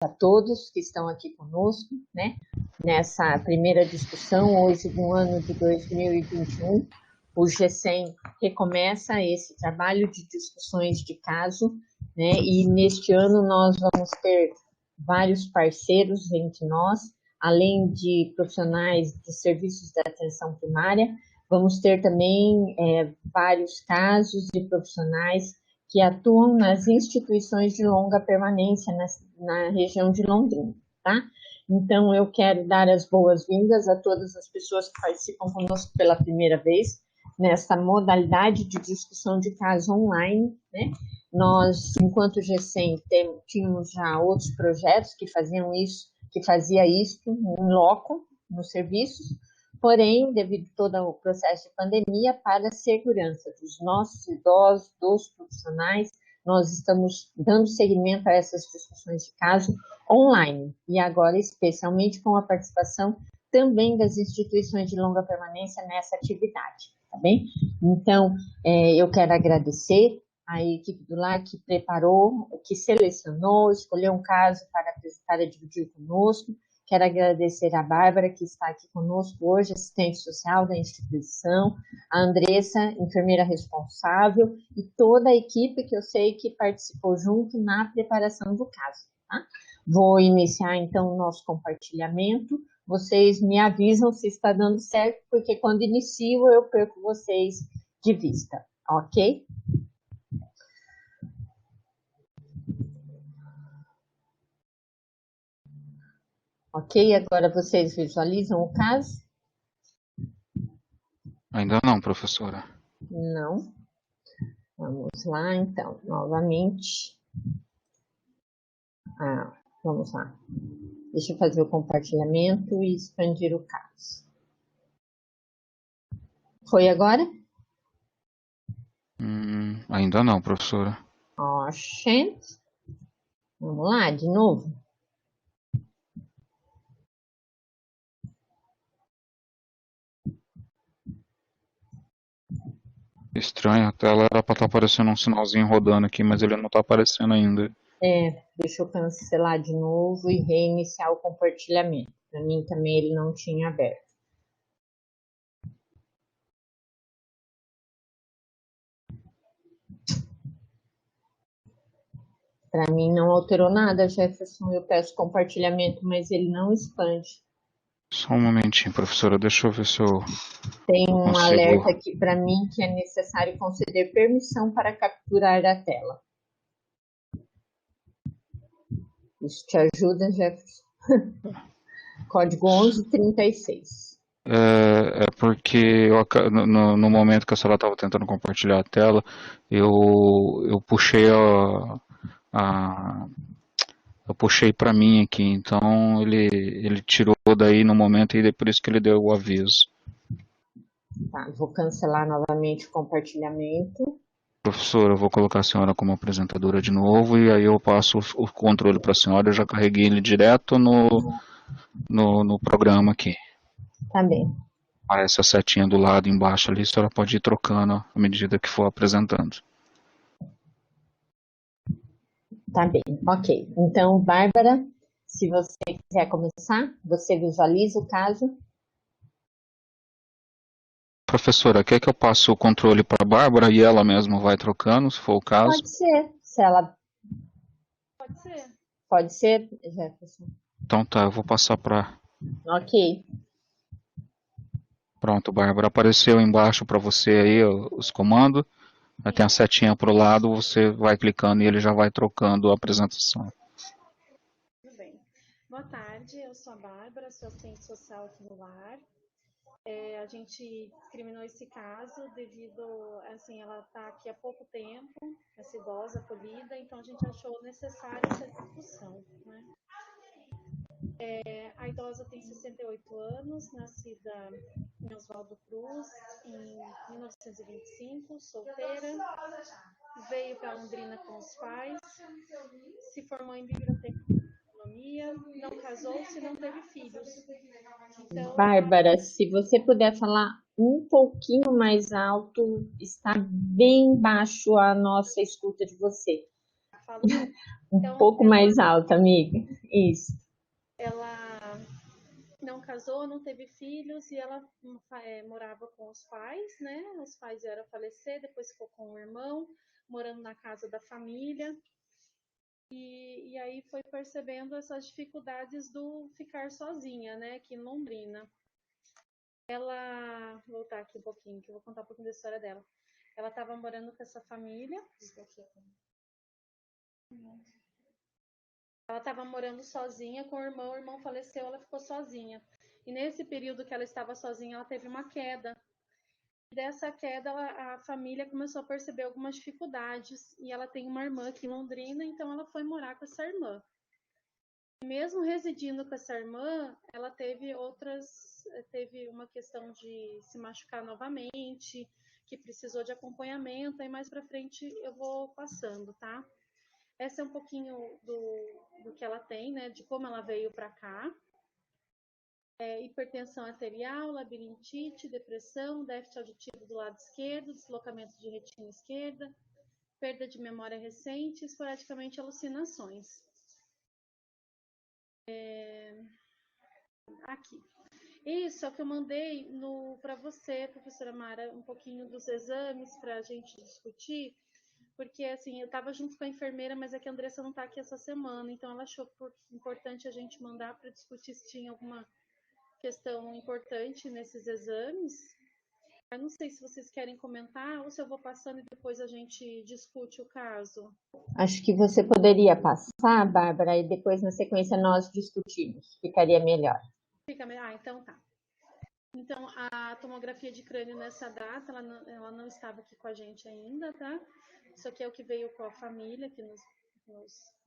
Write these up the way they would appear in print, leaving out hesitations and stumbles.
a todos que estão aqui conosco, né, nessa primeira discussão, hoje do ano de 2021. O GESEM recomeça esse trabalho de discussões de caso, né, e neste ano nós vamos ter vários parceiros entre nós, além de profissionais de serviços de atenção primária, vamos ter também vários casos de profissionais que atuam nas instituições de longa permanência na região de Londrina, tá? Então, eu quero dar as boas-vindas a todas as pessoas que participam conosco pela primeira vez nessa modalidade de discussão de caso online, né? Nós, enquanto GESEM, tínhamos já outros projetos que faziam isso, que fazia isso em loco, nos serviços, porém, devido a todo o processo de pandemia, para a segurança dos nossos idosos, dos profissionais, nós estamos dando seguimento a essas discussões de caso online, e agora especialmente com a participação também das instituições de longa permanência nessa atividade, tá bem? Então, eu quero agradecer a equipe do LAR que preparou, que selecionou, escolheu um caso para apresentar e dividir conosco. Quero agradecer a Bárbara, que está aqui conosco hoje, assistente social da instituição, a Andressa, enfermeira responsável, e toda a equipe que eu sei que participou junto na preparação do caso. Tá? Vou iniciar, então, o nosso compartilhamento. Vocês me avisam se está dando certo, porque quando inicio eu perco vocês de vista, ok? Ok, agora vocês visualizam o caso? Ainda não, professora. Não. Vamos lá, então, novamente. Vamos lá. Deixa eu fazer o compartilhamento e expandir o caso. Foi agora? Ainda não, professora. Oxente. Vamos lá, de novo. Estranho, a tela era para estar aparecendo um sinalzinho rodando aqui, mas ele não está aparecendo ainda. Deixa eu cancelar de novo e reiniciar o compartilhamento. Para mim também ele não tinha aberto. Para mim não alterou nada, Jefferson. Eu peço compartilhamento, mas ele não expande. Só um momentinho, professora, deixa eu ver se eu Tem um consigo. alerta aqui para mim que é necessário conceder permissão para capturar a tela. Isso te ajuda, Jefferson? Código 1136. É porque no momento que a senhora estava tentando compartilhar a tela, eu puxei eu puxei para mim aqui, então ele tirou daí no momento e por isso que ele deu o aviso. Tá, vou cancelar novamente o compartilhamento. Professora, eu vou colocar a senhora como apresentadora de novo e aí eu passo o controle para a senhora. Eu já carreguei ele direto no programa aqui. Tá bem. Essa setinha do lado embaixo ali, a senhora pode ir trocando à medida que for apresentando. Tá bem, ok. Então, Bárbara, se você quiser começar, você visualiza o caso. Professora, quer que eu passe o controle para a Bárbara e ela mesma vai trocando, se for o caso? Pode ser, se ela... Pode ser. Pode ser, Jefferson? Então tá, eu vou passar para... Ok. Pronto, Bárbara, apareceu embaixo para você aí os comandos. Aí tem a setinha para o lado, você vai clicando e ele já vai trocando a apresentação. Tudo bem. Boa tarde, eu sou a Bárbara, sou assistente social aqui no LAR. A gente discriminou esse caso devido, assim, ela está aqui há pouco tempo, essa idosa acolhida, então a gente achou necessária essa discussão, né? A idosa tem 68 anos, nascida em Oswaldo Cruz, em 1925, solteira, veio para Londrina com os pais, se formou em biblioteca e economia, não casou-se, não teve filhos. Então, Bárbara, se você puder falar um pouquinho mais alto, está bem baixo a nossa escuta de você. Um Então, pouco mais alta, amiga. Isso. ela não casou, não teve filhos e ela morava com os pais, né? Os pais vieram a falecer, depois ficou com o irmão, morando na casa da família. E aí foi percebendo essas dificuldades do ficar sozinha, né? Aqui em Londrina. Ela, vou voltar aqui um pouquinho, que eu vou contar um pouquinho da história dela. Ela estava morando com essa família. Ela estava morando sozinha com o irmão faleceu, ela ficou sozinha. E nesse período que ela estava sozinha, ela teve uma queda. E dessa queda, a família começou a perceber algumas dificuldades. E ela tem uma irmã aqui em Londrina, então ela foi morar com essa irmã. E mesmo residindo com essa irmã, ela teve uma questão de se machucar novamente, que precisou de acompanhamento, aí mais para frente eu vou passando, tá? Essa é um pouquinho do que ela tem, né? De como ela veio para cá. Hipertensão arterial, labirintite, depressão, déficit auditivo do lado esquerdo, deslocamento de retina esquerda, perda de memória recente, esporadicamente alucinações. Aqui. Isso é o que eu mandei para você, professora Mara, um pouquinho dos exames para a gente discutir, porque assim, eu estava junto com a enfermeira, mas é que a Andressa não está aqui essa semana, então ela achou importante a gente mandar para discutir se tinha alguma questão importante nesses exames. Eu não sei se vocês querem comentar ou se eu vou passando e depois a gente discute o caso. Acho que você poderia passar, Bárbara, e depois na sequência nós discutimos. Ficaria melhor. Então tá. Então, a tomografia de crânio nessa data, ela não estava aqui com a gente ainda, tá? Isso aqui é o que veio com a família, que nos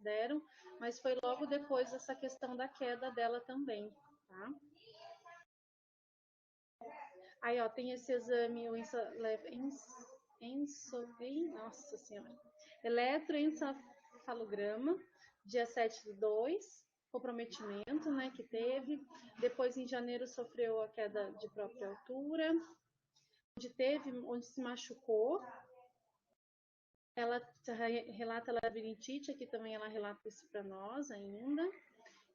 deram, mas foi logo depois dessa questão da queda dela também, tá? Aí, ó, tem esse exame, o nossa senhora, eletroencefalograma, dia 7/2, comprometimento, né, que teve. Depois, em janeiro, sofreu a queda de própria altura, onde se machucou. Ela relata labirintite, aqui também ela relata isso para nós ainda.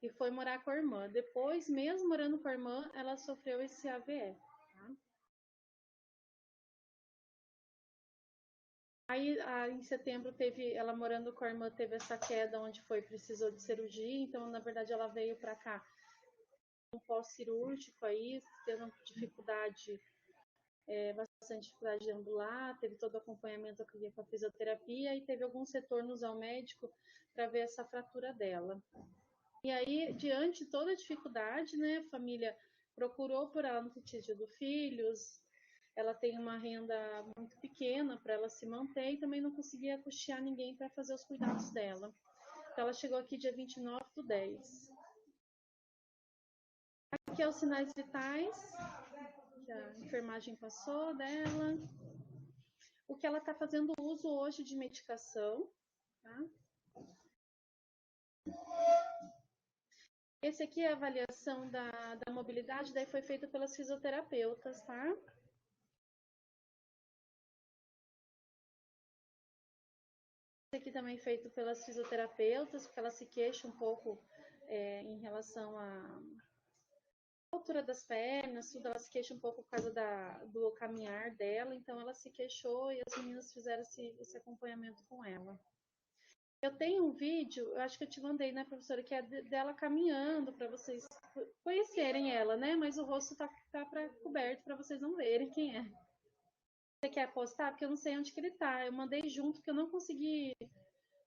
E foi morar com a irmã. Depois, mesmo morando com a irmã, ela sofreu esse AVE. Tá? Aí, em setembro, ela morando com a irmã, teve essa queda onde precisou de cirurgia. Então, na verdade, ela veio para cá um pós-cirúrgico aí, tendo dificuldade, bastante dificuldade de ambular, teve todo o acompanhamento com a fisioterapia e teve alguns retornos ao médico para ver essa fratura dela. E aí, diante de toda a dificuldade, né, a família procurou por ela, não tinha tido filhos, ela tem uma renda muito pequena para ela se manter e também não conseguia custear ninguém para fazer os cuidados dela. Então, ela chegou aqui dia 29/10. Aqui é os sinais vitais que a enfermagem passou dela. O que ela está fazendo uso hoje de medicação, tá? Esse aqui é a avaliação da mobilidade, daí foi feito pelas fisioterapeutas, tá? Esse aqui também feito pelas fisioterapeutas, porque ela se queixa um pouco em relação à altura das pernas, tudo, ela se queixa um pouco por causa do caminhar dela, então ela se queixou e as meninas fizeram esse acompanhamento com ela. Eu tenho um vídeo, eu acho que eu te mandei, né, professora, que é dela caminhando, para vocês conhecerem ela, né? Mas o rosto tá coberto para vocês não verem quem é. Você quer postar? Porque eu não sei onde que ele tá. Eu mandei junto, que eu não consegui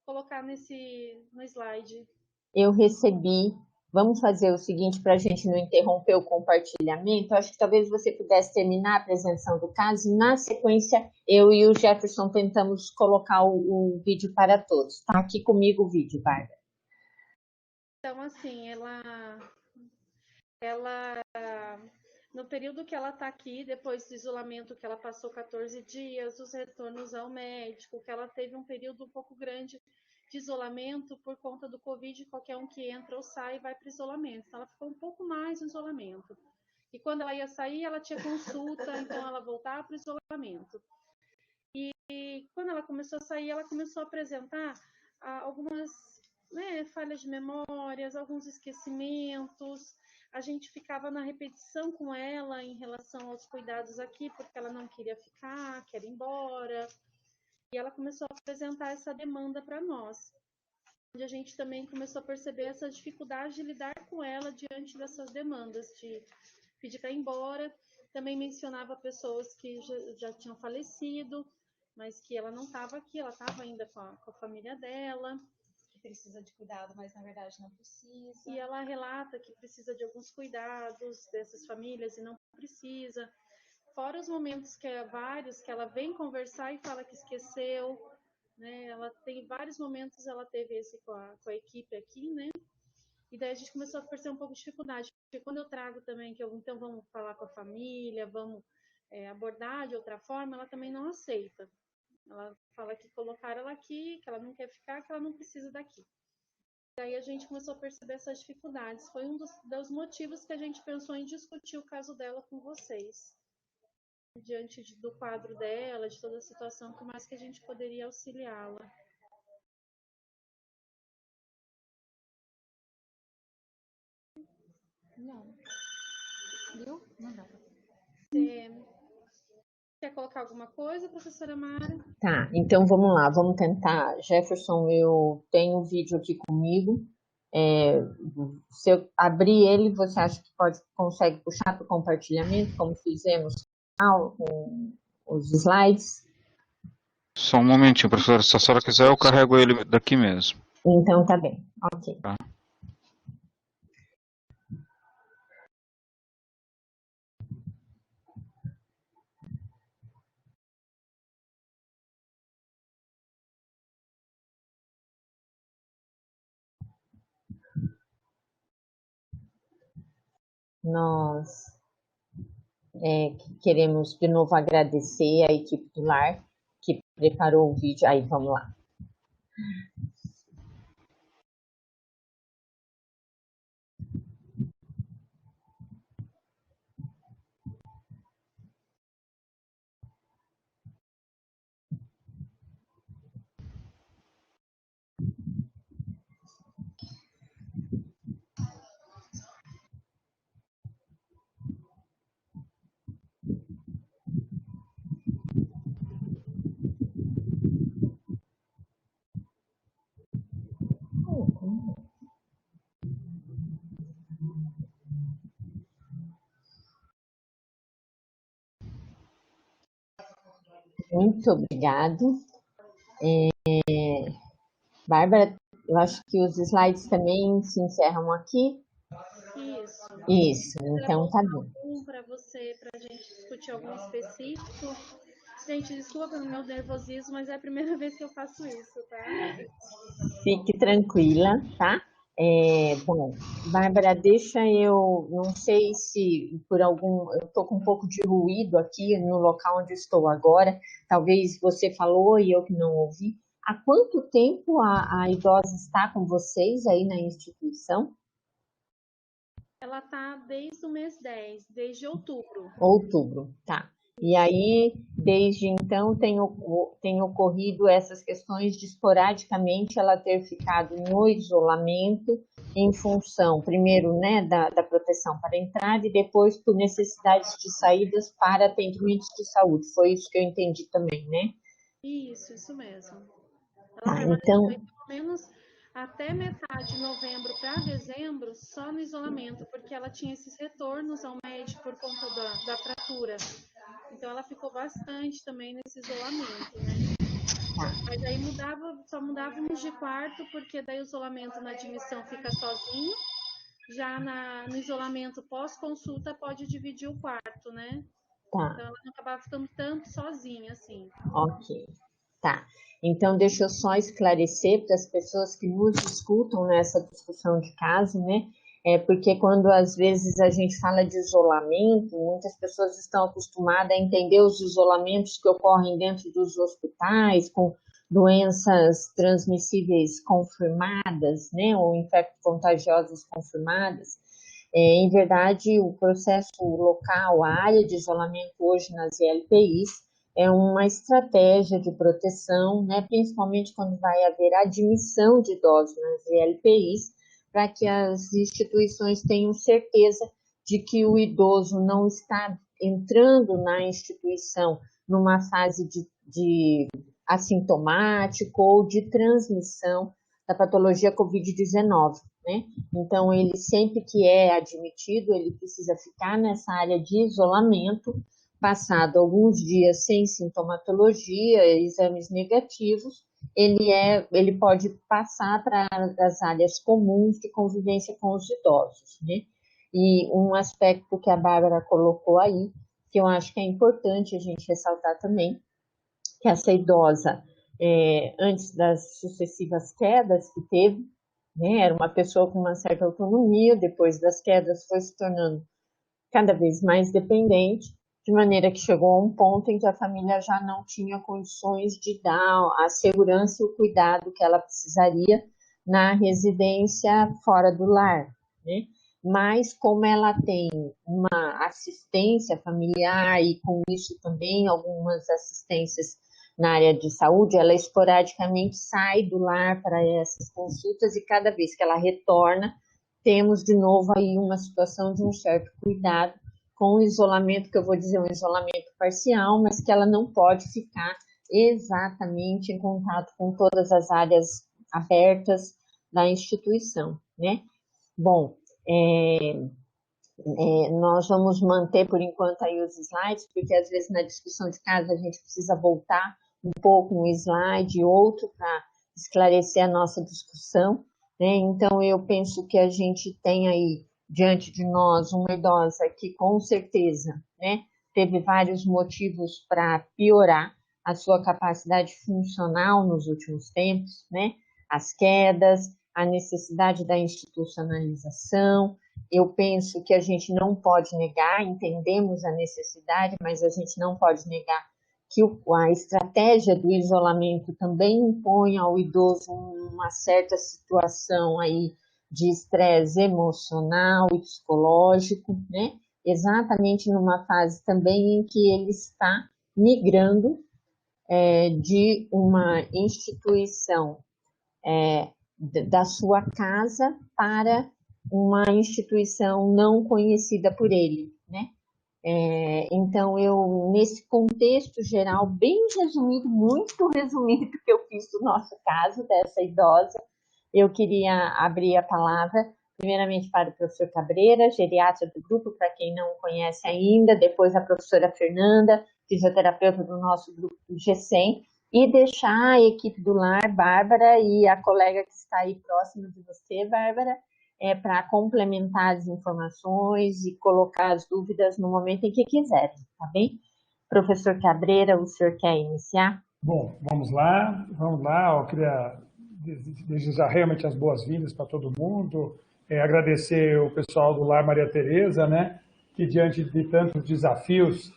colocar no slide. Eu recebi. Vamos fazer o seguinte para a gente não interromper o compartilhamento. Acho que talvez você pudesse terminar a apresentação do caso. Na sequência, eu e o Jefferson tentamos colocar o vídeo para todos. Está aqui comigo o vídeo, Bárbara. Então, assim, ela no período que ela está aqui, depois do isolamento que ela passou 14 dias, os retornos ao médico, que ela teve um período um pouco grande de isolamento por conta do Covid, qualquer um que entra ou sai vai para isolamento. Então, ela ficou um pouco mais no isolamento. E quando ela ia sair, ela tinha consulta, então ela voltava para o isolamento. E quando ela começou a sair, ela começou a apresentar algumas né, falha de memórias, alguns esquecimentos. A gente ficava na repetição com ela em relação aos cuidados aqui, porque ela não queria ficar, quer ir embora. E ela começou a apresentar essa demanda para nós. Onde a gente também começou a perceber essa dificuldade de lidar com ela diante dessas demandas, de pedir para ir embora. Também mencionava pessoas que já tinham falecido, mas que ela não estava aqui, ela estava ainda com a família dela. Que precisa de cuidado, mas na verdade não precisa. E ela relata que precisa de alguns cuidados dessas famílias e não precisa. Fora os momentos que é vários que ela vem conversar e fala que esqueceu, né? Ela tem vários momentos, ela teve esse com a equipe aqui, né? E daí a gente começou a perceber um pouco de dificuldade, porque quando eu trago também que então vamos falar com a família, vamos abordar de outra forma, ela também não aceita. Ela fala que colocaram ela aqui, que ela não quer ficar, que ela não precisa daqui. Daí a gente começou a perceber essas dificuldades. Foi um dos motivos que a gente pensou em discutir o caso dela com vocês. Diante do quadro dela, de toda a situação, como mais que a gente poderia auxiliá-la. Não. Viu? Não dá. Quer colocar alguma coisa, professora Mara? Tá, então vamos lá, vamos tentar. Jefferson, eu tenho o vídeo aqui comigo. Se eu abrir ele, você acha que consegue puxar para o compartilhamento, como fizemos com os slides? Só um momentinho, professora. Se a senhora quiser, eu carrego ele daqui mesmo. Então tá bem, ok. Tá. Nós queremos de novo agradecer a equipe do Lar que preparou o vídeo. Aí, vamos lá. Muito obrigado. Bárbara, eu acho que os slides também se encerram aqui. Isso, então tá bom. Para você, para a gente discutir algum específico. Gente, desculpa pelo meu nervosismo, mas é a primeira vez que eu faço isso, tá? Fique tranquila, tá? Bom, Bárbara, eu não sei se eu estou com um pouco de ruído aqui no local onde estou agora, talvez você falou e eu que não ouvi. Há quanto tempo a idosa está com vocês aí na instituição? Ela está desde o mês 10, desde outubro. Outubro, tá. E aí, desde então, tem ocorrido essas questões de esporadicamente ela ter ficado no isolamento em função, primeiro, né, da proteção para entrar e depois por necessidades de saídas para atendimentos de saúde. Foi isso que eu entendi também, né? Isso mesmo. Ela tá, então... pelo menos até metade de novembro para dezembro só no isolamento, porque ela tinha esses retornos ao médico por conta da fratura. Então ela ficou bastante também nesse isolamento, né? Mas aí só mudávamos de quarto, porque daí o isolamento na admissão fica sozinho. Já no isolamento pós-consulta pode dividir o quarto, né? Tá. Então ela não acabava ficando tanto sozinha, assim. Ok, tá. Então, deixa eu só esclarecer para as pessoas que nos escutam nessa discussão de caso, né? Porque quando às vezes a gente fala de isolamento, muitas pessoas estão acostumadas a entender os isolamentos que ocorrem dentro dos hospitais, com doenças transmissíveis confirmadas, né? Ou infecto-contagiosas confirmadas. Em verdade, o processo local, a área de isolamento hoje nas ILPIs, é uma estratégia de proteção, né, principalmente quando vai haver admissão de idosos nas ELPIs, para que as instituições tenham certeza de que o idoso não está entrando na instituição numa fase de assintomático ou de transmissão da patologia Covid-19, né? Então, ele sempre que é admitido, ele precisa ficar nessa área de isolamento, passado alguns dias sem sintomatologia, exames negativos, ele pode passar para as áreas comuns de convivência com os idosos, né? E um aspecto que a Bárbara colocou aí, que eu acho que é importante a gente ressaltar também, que essa idosa, antes das sucessivas quedas que teve, né, era uma pessoa com uma certa autonomia, depois das quedas foi se tornando cada vez mais dependente, de maneira que chegou a um ponto em que a família já não tinha condições de dar a segurança e o cuidado que ela precisaria na residência fora do lar, né? Mas como ela tem uma assistência familiar e com isso também algumas assistências na área de saúde, ela esporadicamente sai do lar para essas consultas e cada vez que ela retorna, temos de novo aí uma situação de um certo cuidado com o isolamento, que eu vou dizer um isolamento parcial, mas que ela não pode ficar exatamente em contato com todas as áreas abertas da instituição, né? Bom, nós vamos manter por enquanto aí os slides, porque às vezes na discussão de casa a gente precisa voltar um pouco um slide, outro para esclarecer a nossa discussão, né? Então eu penso que a gente tem aí diante de nós uma idosa que com certeza, né, teve vários motivos para piorar a sua capacidade funcional nos últimos tempos, né? As quedas, a necessidade da institucionalização. Eu penso que a gente não pode negar, entendemos a necessidade, mas a gente não pode negar que a estratégia do isolamento também impõe ao idoso uma certa situação aí de estresse emocional e psicológico, né? Exatamente numa fase também em que ele está migrando de uma instituição da sua casa para uma instituição não conhecida por ele, né? Então, nesse contexto geral, bem resumido, muito resumido que eu fiz do nosso caso, dessa idosa, eu queria abrir a palavra, primeiramente para o professor Cabreira, geriatra do grupo, para quem não conhece ainda, depois a professora Fernanda, fisioterapeuta do nosso grupo do G100, e deixar a equipe do lar, Bárbara, e a colega que está aí próxima de você, Bárbara, para complementar as informações e colocar as dúvidas no momento em que quiserem, tá bem? Professor Cabreira, o senhor quer iniciar? Bom, vamos lá. Eu queria desejar realmente as boas-vindas para todo mundo, agradecer o pessoal do Lar Maria Tereza, né, que diante de tantos desafios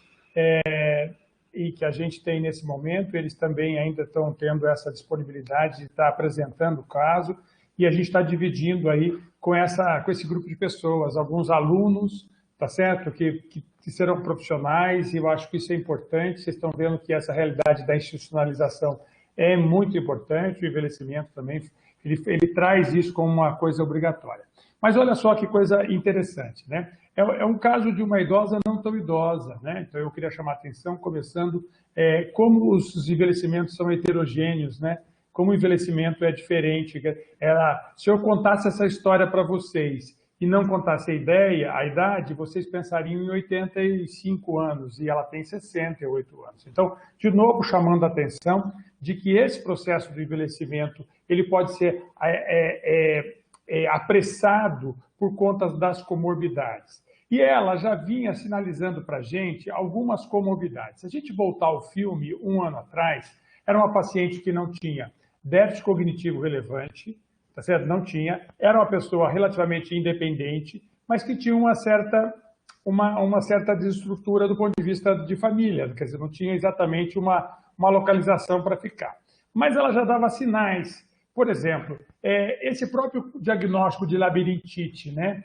e que a gente tem nesse momento, eles também ainda estão tendo essa disponibilidade de estar apresentando o caso, e a gente está dividindo aí com esse grupo de pessoas, alguns alunos, tá certo? Que serão profissionais, e eu acho que isso é importante. Vocês estão vendo que essa realidade da institucionalização é muito importante, o envelhecimento também, ele traz isso como uma coisa obrigatória. Mas olha só que coisa interessante, né? É um caso de uma idosa não tão idosa, né? Então eu queria chamar a atenção, começando, como os envelhecimentos são heterogêneos, né? Como o envelhecimento é diferente. Se eu contasse essa história para vocês e não contasse a idade, vocês pensariam em 85 anos, e ela tem 68 anos. Então, de novo, chamando a atenção de que esse processo do envelhecimento ele pode ser apressado por conta das comorbidades. E ela já vinha sinalizando para a gente algumas comorbidades. Se a gente voltar ao filme um ano atrás, era uma paciente que não tinha déficit cognitivo relevante, tá certo? Não tinha. Era uma pessoa relativamente independente, mas que tinha uma certa desestrutura do ponto de vista de família, quer dizer, não tinha exatamente uma localização para ficar. Mas ela já dava sinais. Por exemplo, esse próprio diagnóstico de labirintite, né?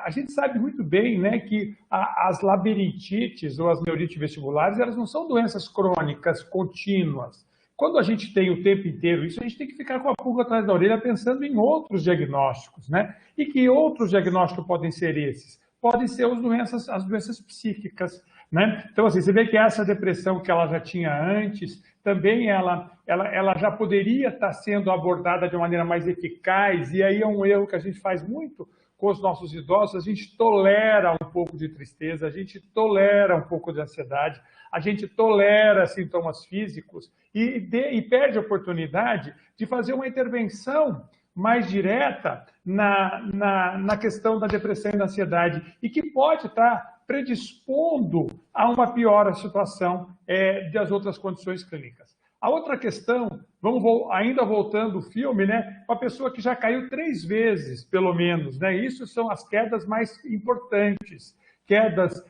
A gente sabe muito bem, né, que as labirintites ou as neurites vestibulares, elas não são doenças crônicas contínuas. Quando a gente tem o tempo inteiro isso, a gente tem que ficar com a pulga atrás da orelha pensando em outros diagnósticos, né? E que outros diagnósticos podem ser esses? Podem ser as doenças psíquicas, né? Então, assim, você vê que essa depressão que ela já tinha antes, também ela já poderia estar sendo abordada de uma maneira mais eficaz, e aí é um erro que a gente faz muito com os nossos idosos, a gente tolera um pouco de tristeza, a gente tolera um pouco de ansiedade, a gente tolera sintomas físicos e perde a oportunidade de fazer uma intervenção mais direta na questão da depressão e da ansiedade e que pode estar predispondo a uma pior situação das outras condições clínicas. A outra questão, ainda voltando ao filme, né, uma pessoa que já caiu 3 vezes, pelo menos, né, isso são as quedas mais importantes, quedas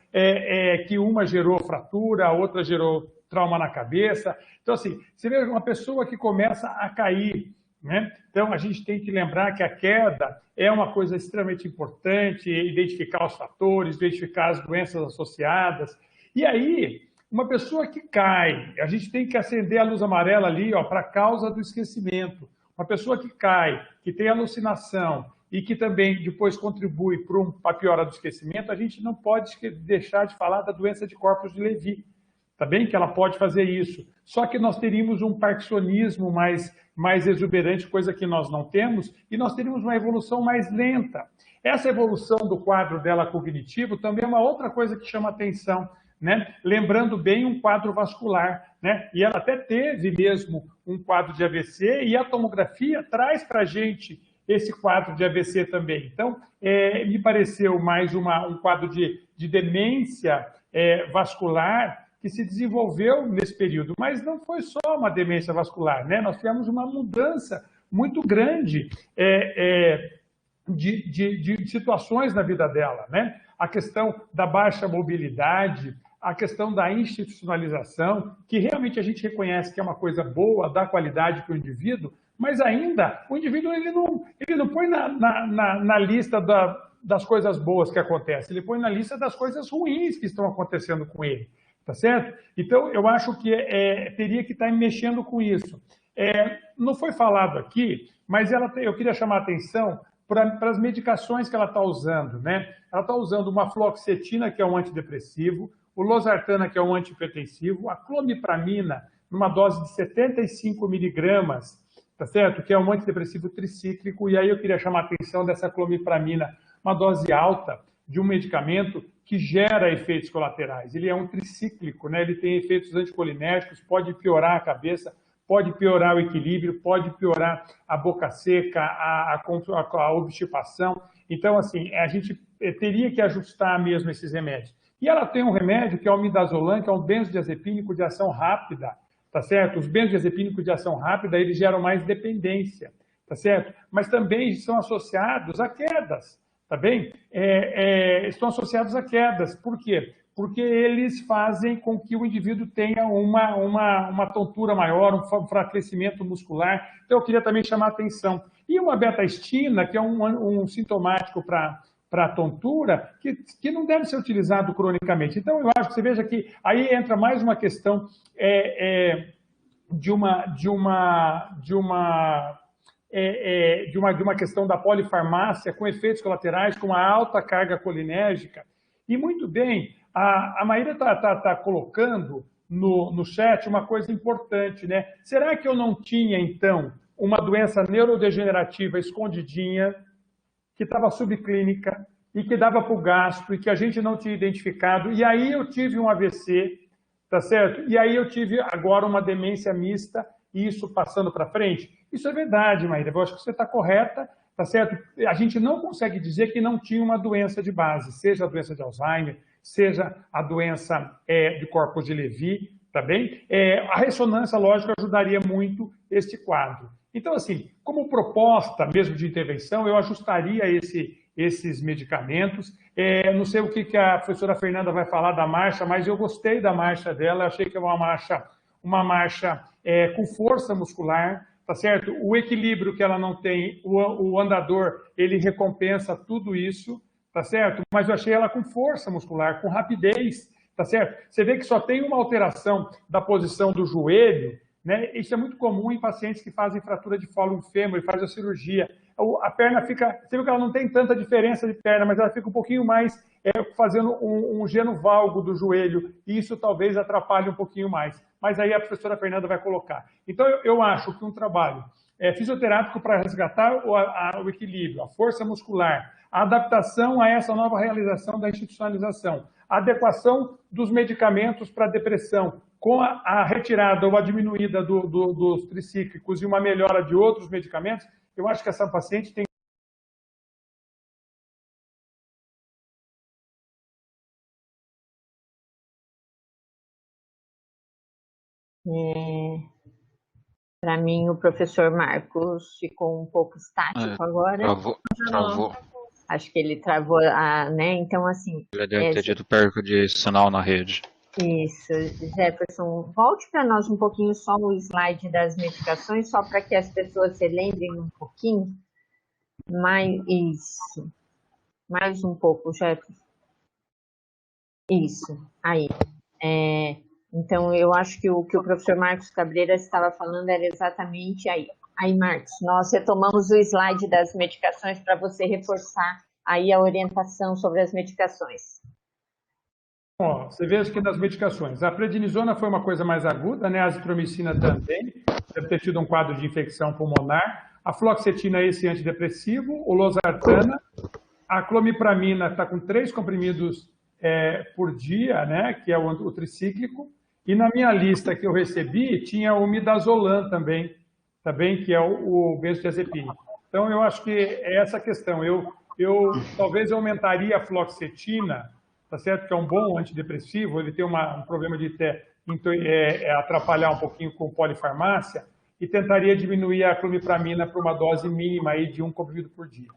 que uma gerou fratura, a outra gerou trauma na cabeça. Então, assim, você vê uma pessoa que começa a cair, né? Então, a gente tem que lembrar que a queda é uma coisa extremamente importante, identificar os fatores, identificar as doenças associadas. E aí, uma pessoa que cai, a gente tem que acender a luz amarela ali para a causa do esquecimento. Uma pessoa que cai, que tem alucinação e que também depois contribui para a piora do esquecimento, a gente não pode deixar de falar da doença de Corpus de Levy. Tá bem? Que ela pode fazer isso. Só que nós teríamos um parkinsonismo mais exuberante, coisa que nós não temos, e nós teríamos uma evolução mais lenta. Essa evolução do quadro dela cognitivo também é uma outra coisa que chama atenção, né? Lembrando bem um quadro vascular, né? E ela até teve mesmo um quadro de AVC, e a tomografia traz para a gente esse quadro de AVC também. Então, me pareceu mais um quadro de demência vascular, que se desenvolveu nesse período, mas não foi só uma demência vascular, né? Nós tivemos uma mudança muito grande de situações na vida dela, né? A questão da baixa mobilidade, a questão da institucionalização, que realmente a gente reconhece que é uma coisa boa, dá qualidade para o indivíduo, mas ainda o indivíduo ele não põe na lista das coisas boas que acontecem, ele põe na lista das coisas ruins que estão acontecendo com ele. Tá certo? Então, eu acho que teria que estar mexendo com isso. Não foi falado aqui, mas eu queria chamar a atenção para as medicações que ela está usando, né? Ela está usando uma fluoxetina, que é um antidepressivo, o losartana, que é um antihipertensivo, a clomipramina, numa dose de 75 miligramas, tá certo? Que é um antidepressivo tricíclico, e aí eu queria chamar a atenção dessa clomipramina, uma dose alta de um medicamento que gera efeitos colaterais. Ele é um tricíclico, né? Ele tem efeitos anticolinérgicos, pode piorar a cabeça, pode piorar o equilíbrio, pode piorar a boca seca, a obstipação. Então, assim, a gente teria que ajustar mesmo esses remédios. E ela tem um remédio que é o midazolam, que é um benzodiazepínico de ação rápida, tá certo? Os benzodiazepínicos de ação rápida, eles geram mais dependência, tá certo? Mas também são associados a quedas. Tá bem? Estão associados a quedas. Por quê? Porque eles fazem com que o indivíduo tenha uma tontura maior, um enfraquecimento muscular. Então, eu queria também chamar a atenção. E uma beta-estina, que é um sintomático para tontura, que não deve ser utilizado cronicamente. Então, eu acho que você veja que aí entra mais uma questão de uma questão da polifarmácia com efeitos colaterais, com uma alta carga colinérgica. E muito bem, a Maíra está colocando no chat uma coisa importante, né? Será que eu não tinha, então, uma doença neurodegenerativa escondidinha, que estava subclínica e que dava para o gasto e que a gente não tinha identificado, e aí eu tive um AVC, tá certo? E aí eu tive agora uma demência mista, e isso passando para frente? Isso é verdade, Maíra, eu acho que você está correta, tá certo? A gente não consegue dizer que não tinha uma doença de base, seja a doença de Alzheimer, seja a doença de Corpus de Levy, tá bem? A ressonância, lógico, ajudaria muito este quadro. Então, assim, como proposta mesmo de intervenção, eu ajustaria esses medicamentos. Não sei o que a professora Fernanda vai falar da marcha, mas eu gostei da marcha dela, achei que é uma marcha com força muscular, tá certo? O equilíbrio que ela não tem, o andador, ele recompensa tudo isso, tá certo? Mas eu achei ela com força muscular, com rapidez, tá certo? Você vê que só tem uma alteração da posição do joelho, né? Isso é muito comum em pacientes que fazem fratura de fólum fêmur e fazem a cirurgia. A perna fica, você viu que ela não tem tanta diferença de perna, mas ela fica um pouquinho mais fazendo um genovalgo do joelho, e isso talvez atrapalhe um pouquinho mais. Mas aí a professora Fernanda vai colocar. Então, eu acho que um trabalho fisioterápico para resgatar o equilíbrio, a força muscular, a adaptação a essa nova realização da institucionalização, a adequação dos medicamentos para depressão, com a retirada ou a diminuída dos tricíclicos e uma melhora de outros medicamentos, eu acho que essa paciente tem Para mim, o professor Marcos ficou um pouco estático agora. Travou. Acho que ele travou, né? Então, assim... Ele deve ter tido perca de sinal na rede. Isso, Jefferson, volte para nós um pouquinho só o slide das medicações, só para que as pessoas se lembrem um pouquinho. Isso. Mais um pouco, Jefferson. Isso, aí. Então, eu acho que o que o professor Marcos Cabreira estava falando era exatamente aí. Aí, Marcos, nós retomamos o slide das medicações para você reforçar aí a orientação sobre as medicações. Ó, você vê que nas medicações, a prednisona foi uma coisa mais aguda, né? A azitromicina também, deve ter tido um quadro de infecção pulmonar. A fluoxetina é esse antidepressivo, o losartana, a clomipramina está com 3 comprimidos por dia, né? Que é o tricíclico. E na minha lista que eu recebi, tinha o midazolam também, que é o benzodiazepínico. Então, eu acho que é essa questão. Talvez eu aumentaria a fluoxetina, tá certo? Que é um bom antidepressivo, ele tem um problema de atrapalhar um pouquinho com polifarmácia, e tentaria diminuir a clomipramina para uma dose mínima aí de 1 comprimido por dia.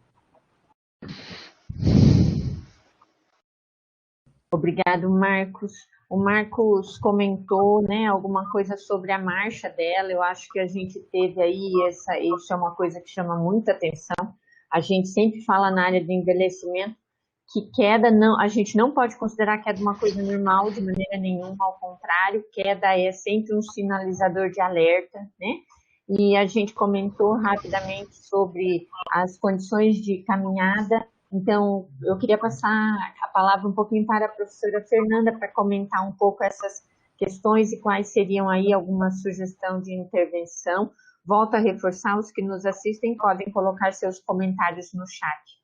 Obrigado, Marcos. O Marcos comentou, né, alguma coisa sobre a marcha dela. Eu acho que a gente teve aí, isso é uma coisa que chama muita atenção. A gente sempre fala na área do envelhecimento que queda, a gente não pode considerar queda uma coisa normal de maneira nenhuma, ao contrário, queda é sempre um sinalizador de alerta, né? E a gente comentou rapidamente sobre as condições de caminhada. Então, eu queria passar a palavra um pouquinho para a professora Fernanda para comentar um pouco essas questões e quais seriam aí alguma sugestão de intervenção. Volto a reforçar, os que nos assistem podem colocar seus comentários no chat.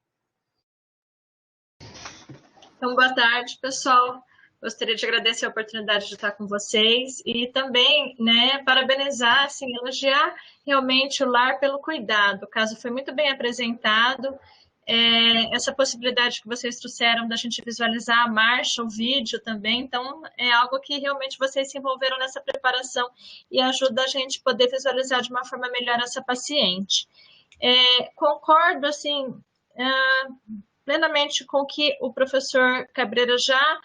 Então, boa tarde, pessoal. Gostaria de agradecer a oportunidade de estar com vocês e também, né, parabenizar, assim, elogiar realmente o lar pelo cuidado. O caso foi muito bem apresentado. Essa possibilidade que vocês trouxeram da gente visualizar a marcha, o vídeo também, então é algo que realmente vocês se envolveram nessa preparação e ajuda a gente poder visualizar de uma forma melhor essa paciente. Concordo, assim, plenamente com o que o professor Cabreira já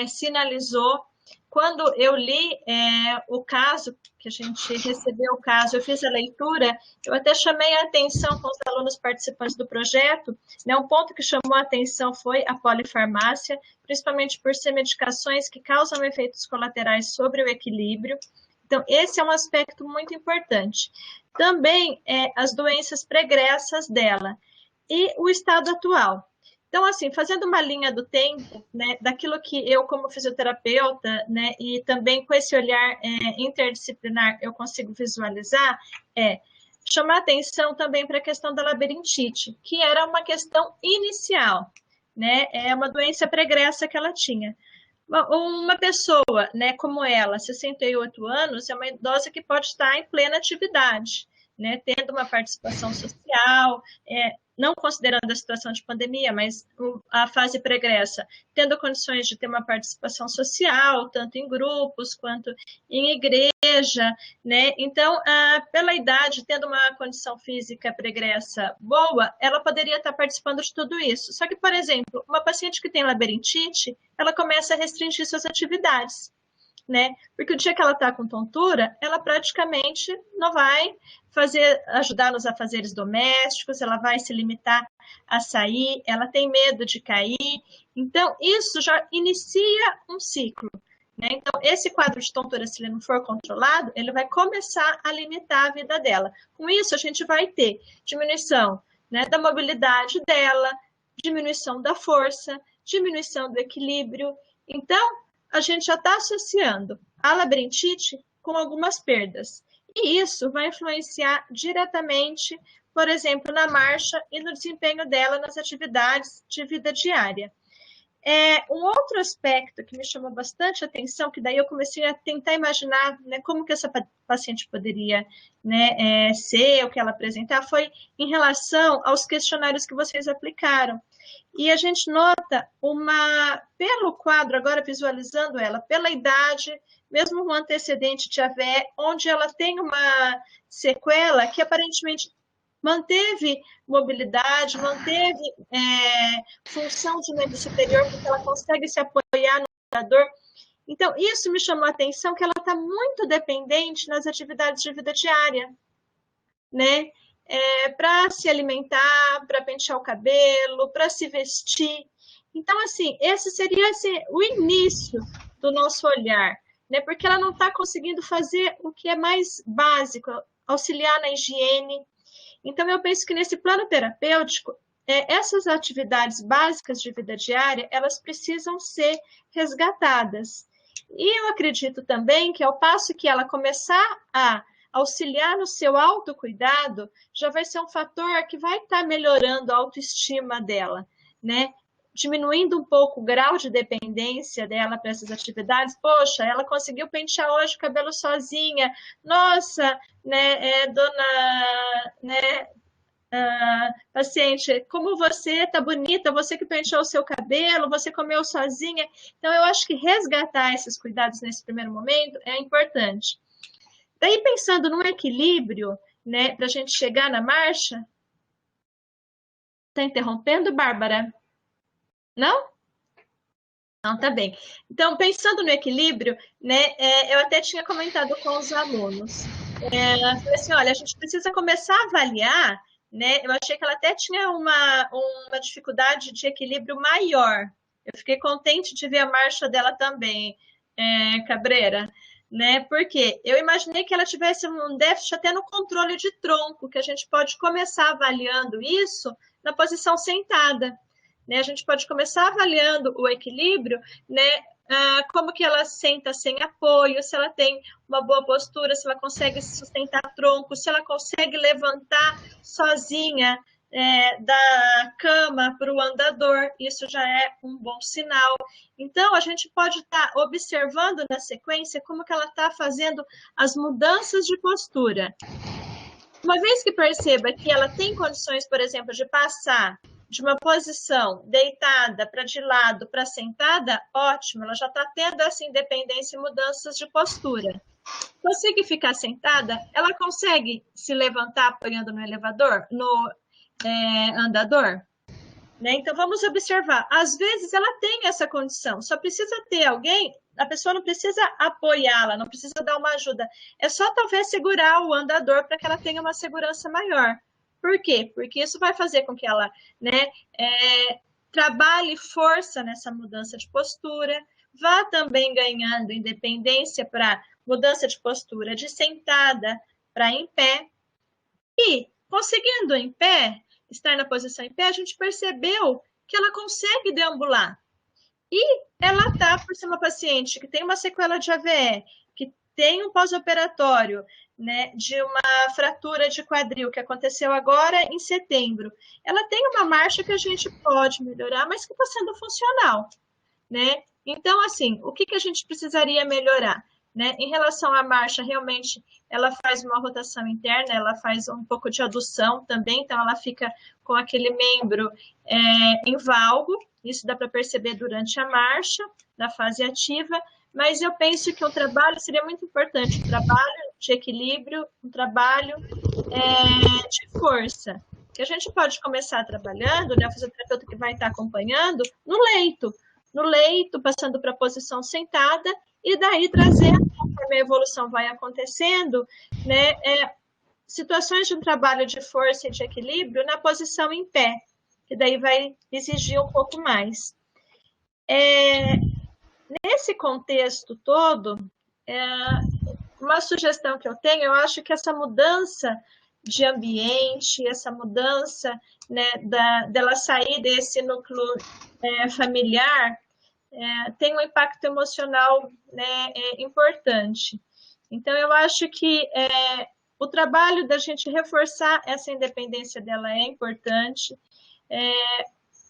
sinalizou. Quando eu li o caso, que a gente recebeu o caso, eu fiz a leitura, eu até chamei a atenção com os alunos participantes do projeto, né, um ponto que chamou a atenção foi a polifarmácia, principalmente por ser medicações que causam efeitos colaterais sobre o equilíbrio. Então, esse é um aspecto muito importante. Também as doenças pregressas dela e o estado atual. Então, assim, fazendo uma linha do tempo, né, daquilo que eu, como fisioterapeuta, né, e também com esse olhar interdisciplinar, eu consigo visualizar, chamar atenção também para a questão da labirintite, que era uma questão inicial, né, é uma doença pregressa que ela tinha. Uma pessoa, né, como ela, 68 anos, é uma idosa que pode estar em plena atividade, né, tendo uma participação social, não considerando a situação de pandemia, mas a fase pregressa, tendo condições de ter uma participação social, tanto em grupos quanto em igreja, né? Então, pela idade, tendo uma condição física pregressa boa, ela poderia estar participando de tudo isso. Só que, por exemplo, uma paciente que tem labirintite, ela começa a restringir suas atividades, né? Porque o dia que ela está com tontura, ela praticamente não vai ajudar nos afazeres domésticos, ela vai se limitar a sair, ela tem medo de cair. Então, isso já inicia um ciclo, né? Então, esse quadro de tontura, se ele não for controlado, ele vai começar a limitar a vida dela. Com isso, a gente vai ter diminuição, né, da mobilidade dela, diminuição da força, diminuição do equilíbrio. Então, a gente já está associando a labirintite com algumas perdas. E isso vai influenciar diretamente, por exemplo, na marcha e no desempenho dela nas atividades de vida diária. Um outro aspecto que me chamou bastante atenção, que daí eu comecei a tentar imaginar, né, como que essa paciente poderia, né, ser, o que ela apresentar, foi em relação aos questionários que vocês aplicaram. E a gente nota pelo quadro, agora visualizando ela, pela idade, mesmo um antecedente de AVE, onde ela tem uma sequela que aparentemente manteve mobilidade, manteve função de membro superior, porque ela consegue se apoiar no andador. Então, isso me chamou a atenção, que ela está muito dependente nas atividades de vida diária, né? Para se alimentar, para pentear o cabelo, para se vestir. Então, assim, esse seria o início do nosso olhar, né? Porque ela não está conseguindo fazer o que é mais básico, auxiliar na higiene. Então, eu penso que nesse plano terapêutico, essas atividades básicas de vida diária, elas precisam ser resgatadas. E eu acredito também que ao passo que ela começar a auxiliar no seu autocuidado, já vai ser um fator que vai estar melhorando a autoestima dela, né? Diminuindo um pouco o grau de dependência dela para essas atividades. Poxa, ela conseguiu pentear hoje o cabelo sozinha. Nossa, né, dona, né, paciente, como você tá bonita, você que penteou o seu cabelo, você comeu sozinha. Então, eu acho que resgatar esses cuidados nesse primeiro momento é importante. Daí, pensando num equilíbrio, né, para a gente chegar na marcha. Está interrompendo, Bárbara? Não? Não, tá bem. Então, pensando no equilíbrio, né, eu até tinha comentado com os alunos. Falei assim, olha, a gente precisa começar a avaliar, né? Eu achei que ela até tinha uma dificuldade de equilíbrio maior. Eu fiquei contente de ver a marcha dela também, Cabreira, né? Porque eu imaginei que ela tivesse um déficit até no controle de tronco, que a gente pode começar avaliando isso na posição sentada, né? A gente pode começar avaliando o equilíbrio, né? Como que ela senta sem apoio, se ela tem uma boa postura, se ela consegue sustentar tronco, se ela consegue levantar sozinha da cama para o andador, isso já é um bom sinal. Então, a gente pode estar observando na sequência como que ela está fazendo as mudanças de postura. Uma vez que perceba que ela tem condições, por exemplo, de passar de uma posição deitada para de lado para sentada, ótimo, ela já está tendo essa independência e mudanças de postura. Consegue ficar sentada? Ela consegue se levantar apoiando no elevador, no andador? Né? Então, vamos observar. Às vezes, ela tem essa condição, só precisa ter alguém, a pessoa não precisa apoiá-la, não precisa dar uma ajuda. É só, talvez, segurar o andador para que ela tenha uma segurança maior. Por quê? Porque isso vai fazer com que ela, né, trabalhe força nessa mudança de postura, vá também ganhando independência para mudança de postura de sentada para em pé. E, conseguindo em pé, estar na posição em pé, a gente percebeu que ela consegue deambular. E ela está, por ser uma paciente que tem uma sequela de AVE, que tem um pós-operatório, né, de uma fratura de quadril que aconteceu agora em setembro. Ela tem uma marcha que a gente pode melhorar, mas que está sendo funcional, né? Então, assim, o que a gente precisaria melhorar? Né? Em relação à marcha, realmente, ela faz uma rotação interna, ela faz um pouco de adução também, então ela fica com aquele membro em valgo, isso dá para perceber durante a marcha, na fase ativa, mas eu penso que o trabalho seria muito importante, um trabalho de equilíbrio, um trabalho de força, que a gente pode começar trabalhando, né, o fisioterapeuta que vai estar acompanhando, no leito, passando para a posição sentada, e daí trazendo, conforme a evolução vai acontecendo, né, situações de um trabalho de força e de equilíbrio na posição em pé, que daí vai exigir um pouco mais. Nesse contexto todo, uma sugestão que eu tenho, eu acho que essa mudança de ambiente, essa mudança, né, dela sair desse núcleo familiar, tem um impacto emocional, né, importante. Então, eu acho que o trabalho da gente reforçar essa independência dela é importante.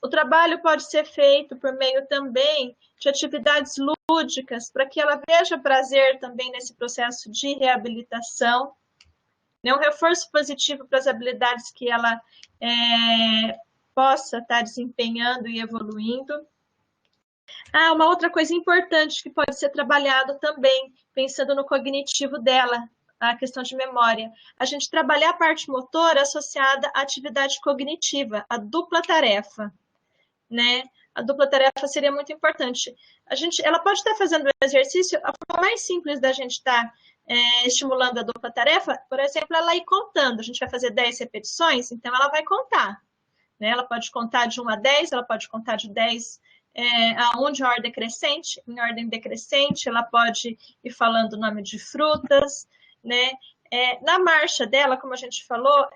O trabalho pode ser feito por meio também de atividades lúdicas, para que ela veja prazer também nesse processo de reabilitação, né? Um reforço positivo para as habilidades que ela possa estar desempenhando e evoluindo. Uma outra coisa importante que pode ser trabalhado também, pensando no cognitivo dela, a questão de memória. A gente trabalhar a parte motora associada à atividade cognitiva, a dupla tarefa, né? A dupla tarefa seria muito importante. Ela pode estar fazendo o exercício, a forma mais simples da gente estar estimulando a dupla tarefa, por exemplo, ela ir contando. A gente vai fazer 10 repetições, então ela vai contar, né? Ela pode contar de 1 a 10, ela pode contar de 10 a 1 de ordem crescente, em ordem decrescente, ela pode ir falando o nome de frutas, né? Na marcha dela, como a gente falou,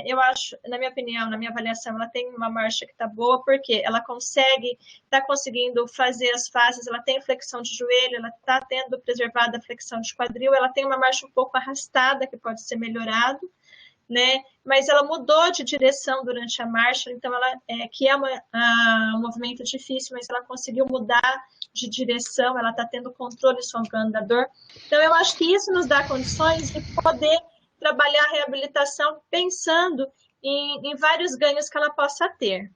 eu acho, na minha opinião, na minha avaliação, ela tem uma marcha que está boa, porque ela está conseguindo fazer as fases, ela tem flexão de joelho, ela está tendo preservada a flexão de quadril, ela tem uma marcha um pouco arrastada, que pode ser melhorado, né? Mas ela mudou de direção durante a marcha, então que é um movimento difícil, mas ela conseguiu mudar de direção, ela está tendo controle sobre o andador. Então, eu acho que isso nos dá condições de poder trabalhar a reabilitação pensando em vários ganhos que ela possa ter.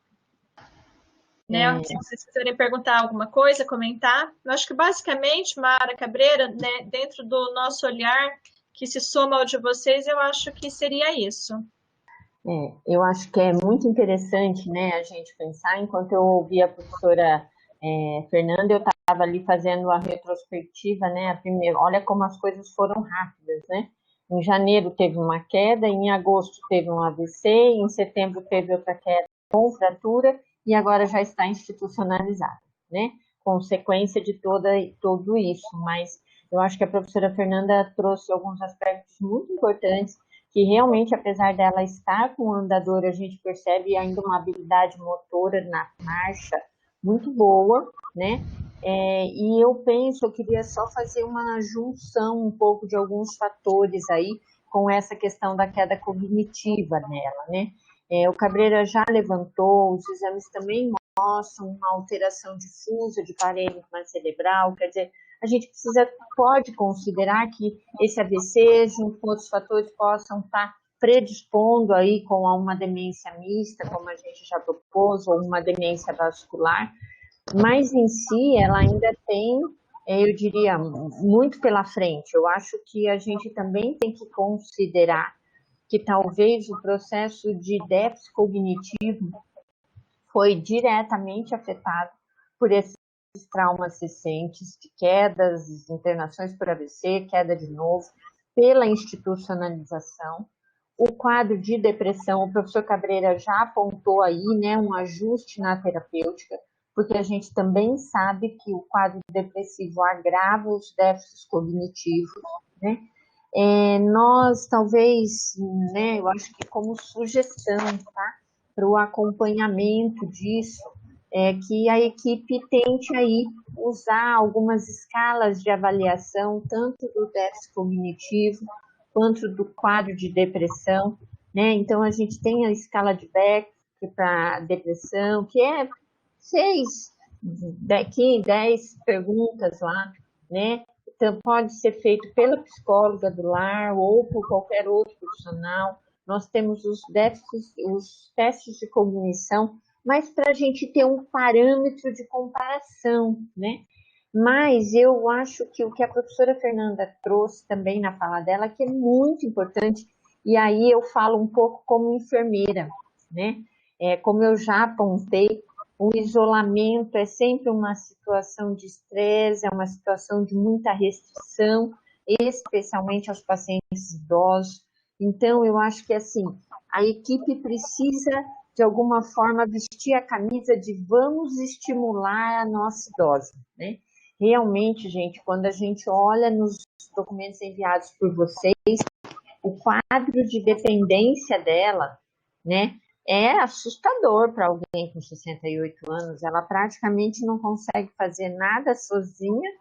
Né? Se vocês quiserem perguntar alguma coisa, comentar. Eu acho que, basicamente, Mara Cabreira, né, dentro do nosso olhar, que se soma ao de vocês, eu acho que seria isso. Eu acho que é muito interessante, né, a gente pensar. Enquanto eu ouvia a professora Fernanda, eu estava ali fazendo a retrospectiva, né, olha como as coisas foram rápidas, né? Em janeiro teve uma queda, em agosto teve um AVC, em setembro teve outra queda com fratura, e agora já está institucionalizada, né? Consequência de tudo isso, mas eu acho que a professora Fernanda trouxe alguns aspectos muito importantes, que realmente, apesar dela estar com o andador, a gente percebe ainda uma habilidade motora na marcha muito boa, né? E eu queria só fazer uma junção um pouco de alguns fatores aí com essa questão da queda cognitiva nela, né? O Cabreira já levantou, os exames também mostram uma alteração difusa de parênquima cerebral, quer dizer, a gente pode considerar que esse AVC, junto com outros fatores, possam estar predispondo aí com uma demência mista, como a gente já propôs, ou uma demência vascular, mas em si ela ainda tem, eu diria, muito pela frente. Eu acho que a gente também tem que considerar que talvez o processo de déficit cognitivo foi diretamente afetado por esses traumas recentes de quedas, internações por AVC, queda de novo, pela institucionalização. O quadro de depressão, o professor Cabreira já apontou aí, né, um ajuste na terapêutica, porque a gente também sabe que o quadro depressivo agrava os déficits cognitivos, né? Nós, talvez, né, eu acho que como sugestão, tá, para o acompanhamento disso, que a equipe tente aí usar algumas escalas de avaliação, tanto do déficit cognitivo, quanto do quadro de depressão, né? Então, a gente tem a escala de Beck para depressão, que é 10 perguntas lá, né? Então, pode ser feito pela psicóloga do lar ou por qualquer outro profissional. Nós temos os testes de cognição, mas para a gente ter um parâmetro de comparação, né? Mas eu acho que o que a professora Fernanda trouxe também na fala dela, que é muito importante, e aí eu falo um pouco como enfermeira, né? Como eu já apontei, o isolamento é sempre uma situação de estresse, é uma situação de muita restrição, especialmente aos pacientes idosos. Então, eu acho que, assim, a equipe precisa de alguma forma, vestir a camisa de vamos estimular a nossa idosa, né? Realmente, gente, quando a gente olha nos documentos enviados por vocês, o quadro de dependência dela, né, é assustador para alguém com 68 anos. Ela praticamente não consegue fazer nada sozinha,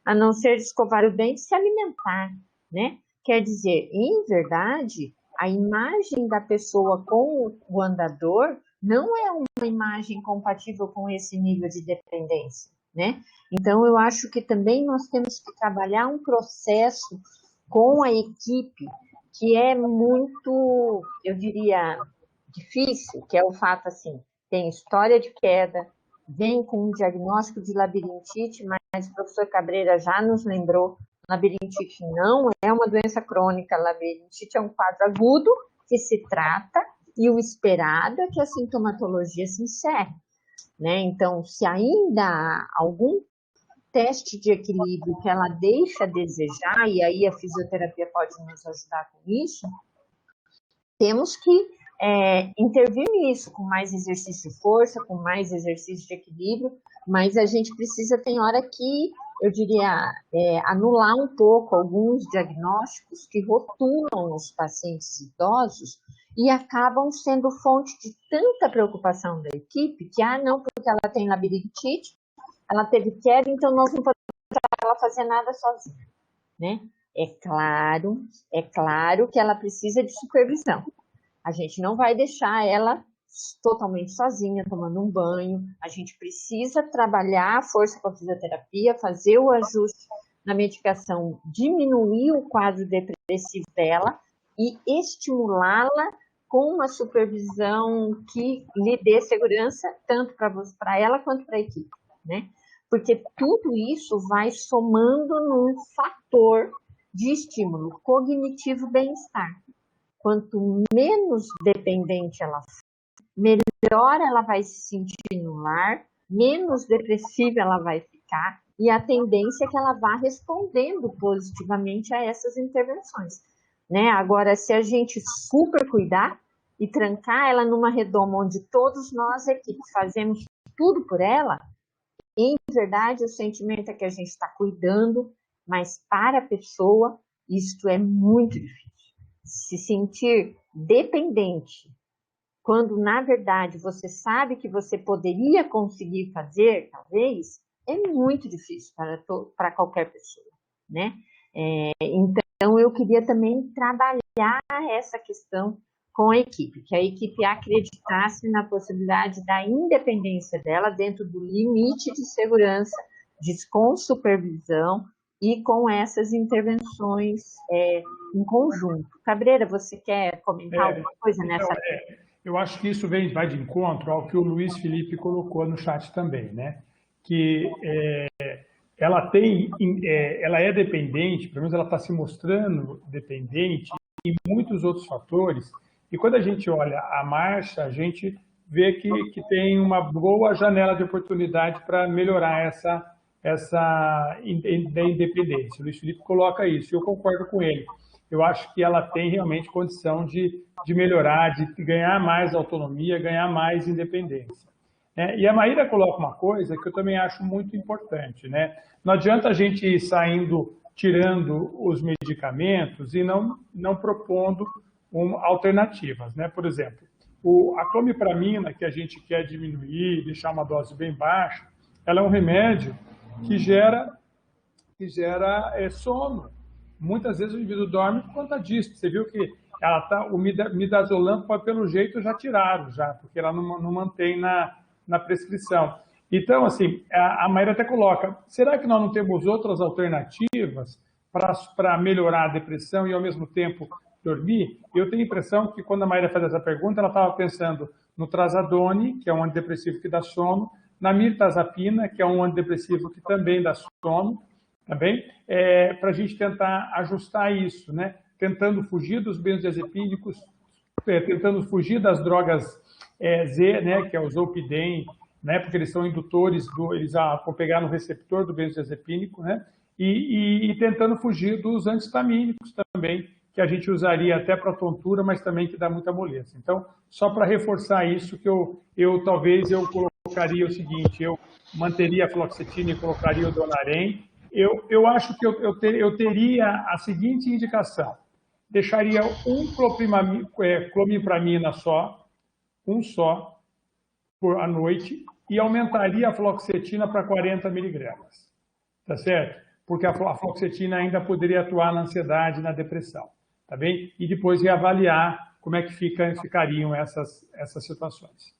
a não ser escovar o dente e se alimentar, né? Quer dizer, em verdade, a imagem da pessoa com o andador não é uma imagem compatível com esse nível de dependência, né? Então, eu acho que também nós temos que trabalhar um processo com a equipe que é muito, eu diria, difícil, que é o fato assim, tem história de queda, vem com um diagnóstico de labirintite, mas o professor Cabreira já nos lembrou, labirintite não é uma doença crônica, labirintite é um quadro agudo que se trata e o esperado é que a sintomatologia se encerre, né? Então, se ainda há algum teste de equilíbrio que ela deixa a desejar, e aí a fisioterapia pode nos ajudar com isso, temos que intervir nisso, com mais exercício de força, com mais exercício de equilíbrio, mas a gente precisa, tem hora que, eu diria, anular um pouco alguns diagnósticos que rotulam os pacientes idosos e acabam sendo fonte de tanta preocupação da equipe que, não, porque ela tem labirintite, ela teve queda, então nós não podemos ela fazer nada sozinha, né? É claro que ela precisa de supervisão. A gente não vai deixar ela totalmente sozinha, tomando um banho. A gente precisa trabalhar a força com a fisioterapia, fazer o ajuste na medicação, diminuir o quadro depressivo dela e estimulá-la com uma supervisão que lhe dê segurança, tanto para ela quanto para a equipe, né? Porque tudo isso vai somando num fator de estímulo cognitivo bem-estar. Quanto menos dependente ela for, melhor ela vai se sentir no lar, menos depressiva ela vai ficar, e a tendência é que ela vá respondendo positivamente a essas intervenções, né? Agora, se a gente super cuidar e trancar ela numa redoma onde todos nós aqui fazemos tudo por ela, em verdade o sentimento é que a gente está cuidando, mas para a pessoa isto é muito difícil. Se sentir dependente, quando na verdade você sabe que você poderia conseguir fazer, talvez, é muito difícil para qualquer pessoa, né? Então eu queria também trabalhar essa questão com a equipe, que a equipe acreditasse na possibilidade da independência dela dentro do limite de segurança, com supervisão e com essas intervenções em conjunto. Cabreira, você quer comentar alguma coisa nessa? Eu acho que isso vai de encontro ao que o Luiz Felipe colocou no chat também, né? Que ela é dependente, pelo menos ela está se mostrando dependente em muitos outros fatores. E quando a gente olha a Márcia, a gente vê que tem uma boa janela de oportunidade para melhorar essa independência. O Luiz Felipe coloca isso, e eu concordo com ele. Eu acho que ela tem realmente condição de melhorar, de ganhar mais autonomia, ganhar mais independência. E a Maíra coloca uma coisa que eu também acho muito importante, né? Não adianta a gente ir tirando os medicamentos e não propondo alternativas, né? Por exemplo, a clomipramina, que a gente quer diminuir, deixar uma dose bem baixa, ela é um remédio que gera sono. Muitas vezes o indivíduo dorme por conta disso. Você viu que o midazolam, pelo jeito, já tiraram, porque ela não mantém na prescrição. Então, assim, a Maíra até coloca, será que nós não temos outras alternativas para melhorar a depressão e, ao mesmo tempo, dormir? Eu tenho a impressão que, quando a Maíra faz essa pergunta, ela estava pensando no trazodone, que é um antidepressivo que dá sono, na mirtazapina, que é um antidepressivo que também dá sono, também, para a gente tentar ajustar isso, né? Tentando fugir dos benzodiazepínicos, tentando fugir das drogas Z, né? Que é o zolpidem, né? Porque eles são indutores, eles vão pegar no receptor do benzodiazepínico, né? E tentando fugir dos antihistamínicos também, que a gente usaria até para tontura, mas também que dá muita moleza. Então, só para reforçar isso, que talvez eu colocaria o seguinte, eu manteria a fluoxetina e colocaria o Donarém. Eu acho que eu teria a seguinte indicação, deixaria clomipramina só, um só, à noite, e aumentaria a fluoxetina para 40 miligramas, tá certo? Porque a fluoxetina ainda poderia atuar na ansiedade e na depressão, tá bem? E depois reavaliar como é que ficariam essas situações.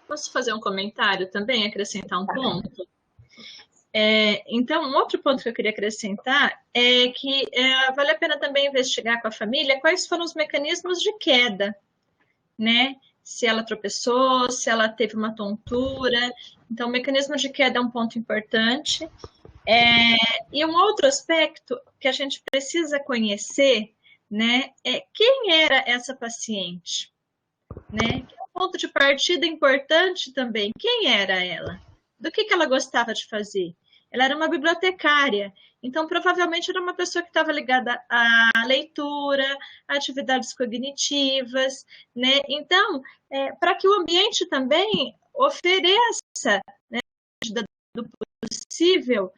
Posso fazer um comentário também, acrescentar um ponto? Então, um outro ponto que eu queria acrescentar é que vale a pena também investigar com a família quais foram os mecanismos de queda, né? Se ela tropeçou, se ela teve uma tontura. Então, o mecanismo de queda é um ponto importante. E um outro aspecto que a gente precisa conhecer, né, é quem era essa paciente, né? Que é um ponto de partida importante também. Quem era ela? Do que ela gostava de fazer? Ela era uma bibliotecária, então provavelmente era uma pessoa que estava ligada à leitura, a atividades cognitivas, né? Então, para que o ambiente também ofereça, né, do possível,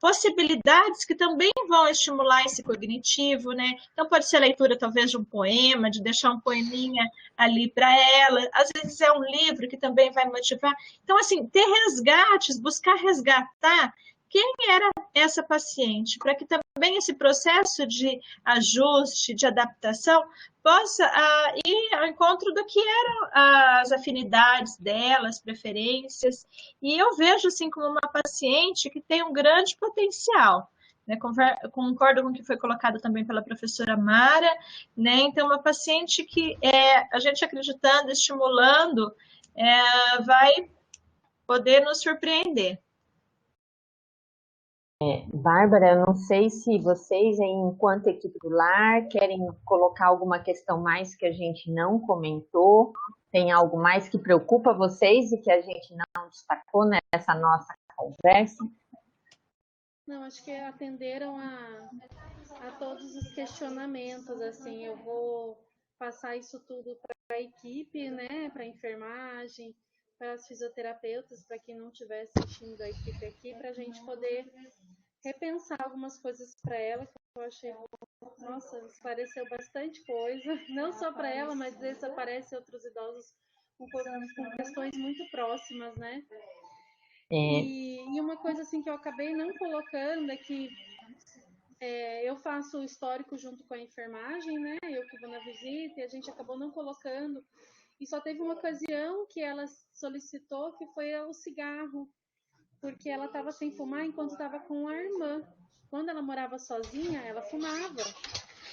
possibilidades que também vão estimular esse cognitivo, né? Então, pode ser a leitura, talvez, de um poema, de deixar um poeminha ali para ela. Às vezes é um livro que também vai motivar. Então, assim, ter resgates, buscar resgatar quem era essa paciente, para que também esse processo de ajuste, de adaptação, possa ir ao encontro do que eram as afinidades dela, as preferências. E eu vejo, assim, como uma paciente que tem um grande potencial, né? Concordo com o que foi colocado também pela professora Mara, né? Então, uma paciente que a gente acreditando, estimulando, vai poder nos surpreender. Bárbara, eu não sei se vocês, enquanto equipe do lar, querem colocar alguma questão mais que a gente não comentou, tem algo mais que preocupa vocês e que a gente não destacou nessa nossa conversa? Não, acho que atenderam a todos os questionamentos, assim, eu vou passar isso tudo para a equipe, né, para a enfermagem, para as fisioterapeutas, para quem não estiver assistindo a equipe aqui, para a gente poder repensar algumas coisas para ela, que eu achei, nossa, esclareceu bastante coisa, não só para ela, mas às vezes aparecem outros idosos com questões muito próximas, né? E uma coisa assim que eu acabei não colocando é que eu faço o histórico junto com a enfermagem, né? Eu que vou na visita e a gente acabou não colocando. E só teve uma ocasião que ela solicitou, que foi o cigarro, porque ela estava sem fumar enquanto estava com a irmã. Quando ela morava sozinha, ela fumava.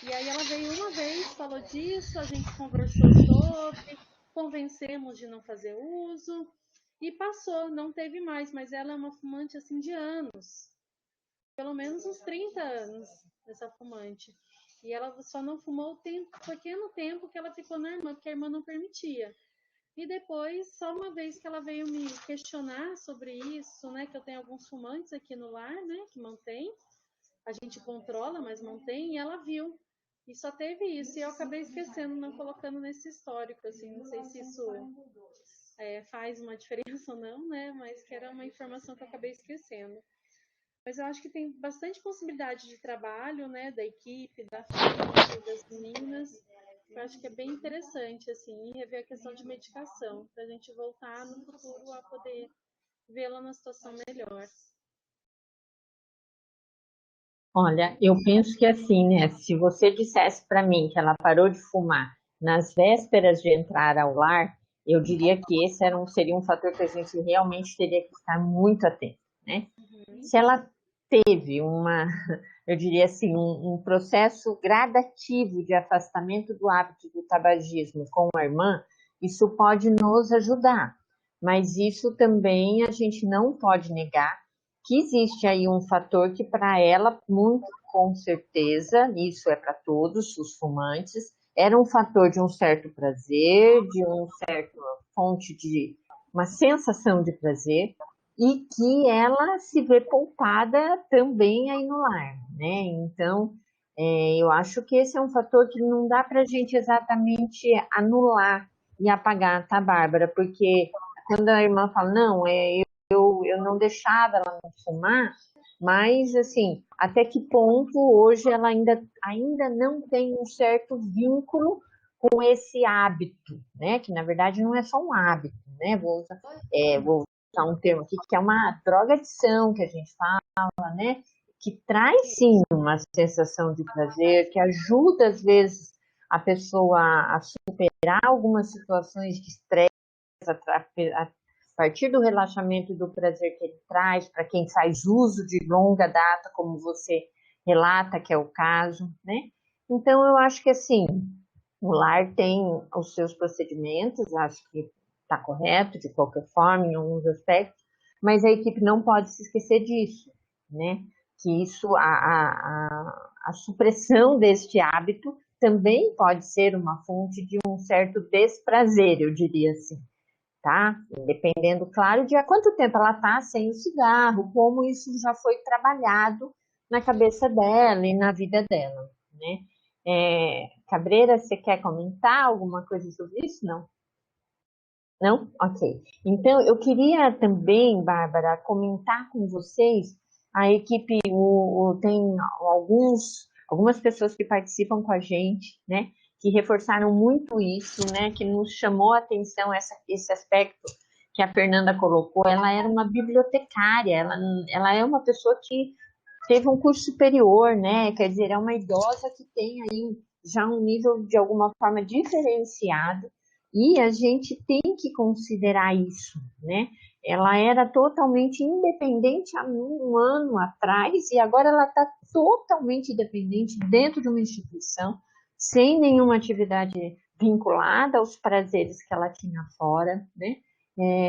E aí ela veio uma vez, falou disso, a gente conversou sobre, convencemos de não fazer uso e passou, não teve mais, mas ela é uma fumante assim de anos. Pelo menos uns 30 anos, essa fumante. E ela só não fumou o pequeno tempo que ela ficou na irmã, porque a irmã não permitia. E depois, só uma vez que ela veio me questionar sobre isso, né, que eu tenho alguns fumantes aqui no lar, né, que mantém, a gente controla, mas mantém, e ela viu. E só teve isso, e eu acabei esquecendo, não colocando nesse histórico, assim, não sei se isso faz uma diferença ou não, né, mas que era uma informação que eu acabei esquecendo. Mas eu acho que tem bastante possibilidade de trabalho, né, da equipe, da família, das meninas. Eu acho que é bem interessante, assim, rever a questão de medicação, para a gente voltar no futuro a poder vê-la numa situação melhor. Olha, eu penso que assim, né, se você dissesse para mim que ela parou de fumar nas vésperas de entrar ao lar, eu diria que esse seria um fator que a gente realmente teria que estar muito atento, né? Se ela teve eu diria assim, um processo gradativo de afastamento do hábito do tabagismo com a irmã, isso pode nos ajudar, mas isso também a gente não pode negar que existe aí um fator que para ela, muito com certeza, isso é para todos os fumantes, era um fator de um certo prazer, de uma certa fonte de uma sensação de prazer, e que ela se vê poupada também aí no lar, né? Então, Eu acho que esse é um fator que não dá para a gente exatamente anular e apagar, tá, Bárbara? Porque quando a irmã fala, não, eu não deixava ela não fumar, mas, assim, até que ponto hoje ela ainda não tem um certo vínculo com esse hábito, né? Que, na verdade, não é só um hábito, né? Vou usar um termo aqui, que é uma drogadição, que a gente fala, né? Que traz, sim, uma sensação de prazer, que ajuda, às vezes, a pessoa a superar algumas situações de estresse a partir do relaxamento e do prazer que ele traz, para quem faz uso de longa data, como você relata que é o caso, né? Então, eu acho que, assim, o lar tem os seus procedimentos, acho que está correto, de qualquer forma, em alguns aspectos, mas a equipe não pode se esquecer disso, né? Que isso, a supressão deste hábito também pode ser uma fonte de um certo desprazer, eu diria assim, tá? Dependendo, claro, de há quanto tempo ela está sem o cigarro, como isso já foi trabalhado na cabeça dela e na vida dela, né? Cabreira, você quer comentar alguma coisa sobre isso? Não? Não? Ok. Então, eu queria também, Bárbara, comentar com vocês, a equipe tem algumas pessoas que participam com a gente, né, que reforçaram muito isso, né, que nos chamou a atenção esse aspecto que a Fernanda colocou. Ela era uma bibliotecária, ela é uma pessoa que teve um curso superior, né, quer dizer, é uma idosa que tem aí já um nível de alguma forma diferenciado, e a gente tem que considerar isso, né? Ela era totalmente independente há um ano atrás e agora ela está totalmente independente dentro de uma instituição, sem nenhuma atividade vinculada aos prazeres que ela tinha fora, né?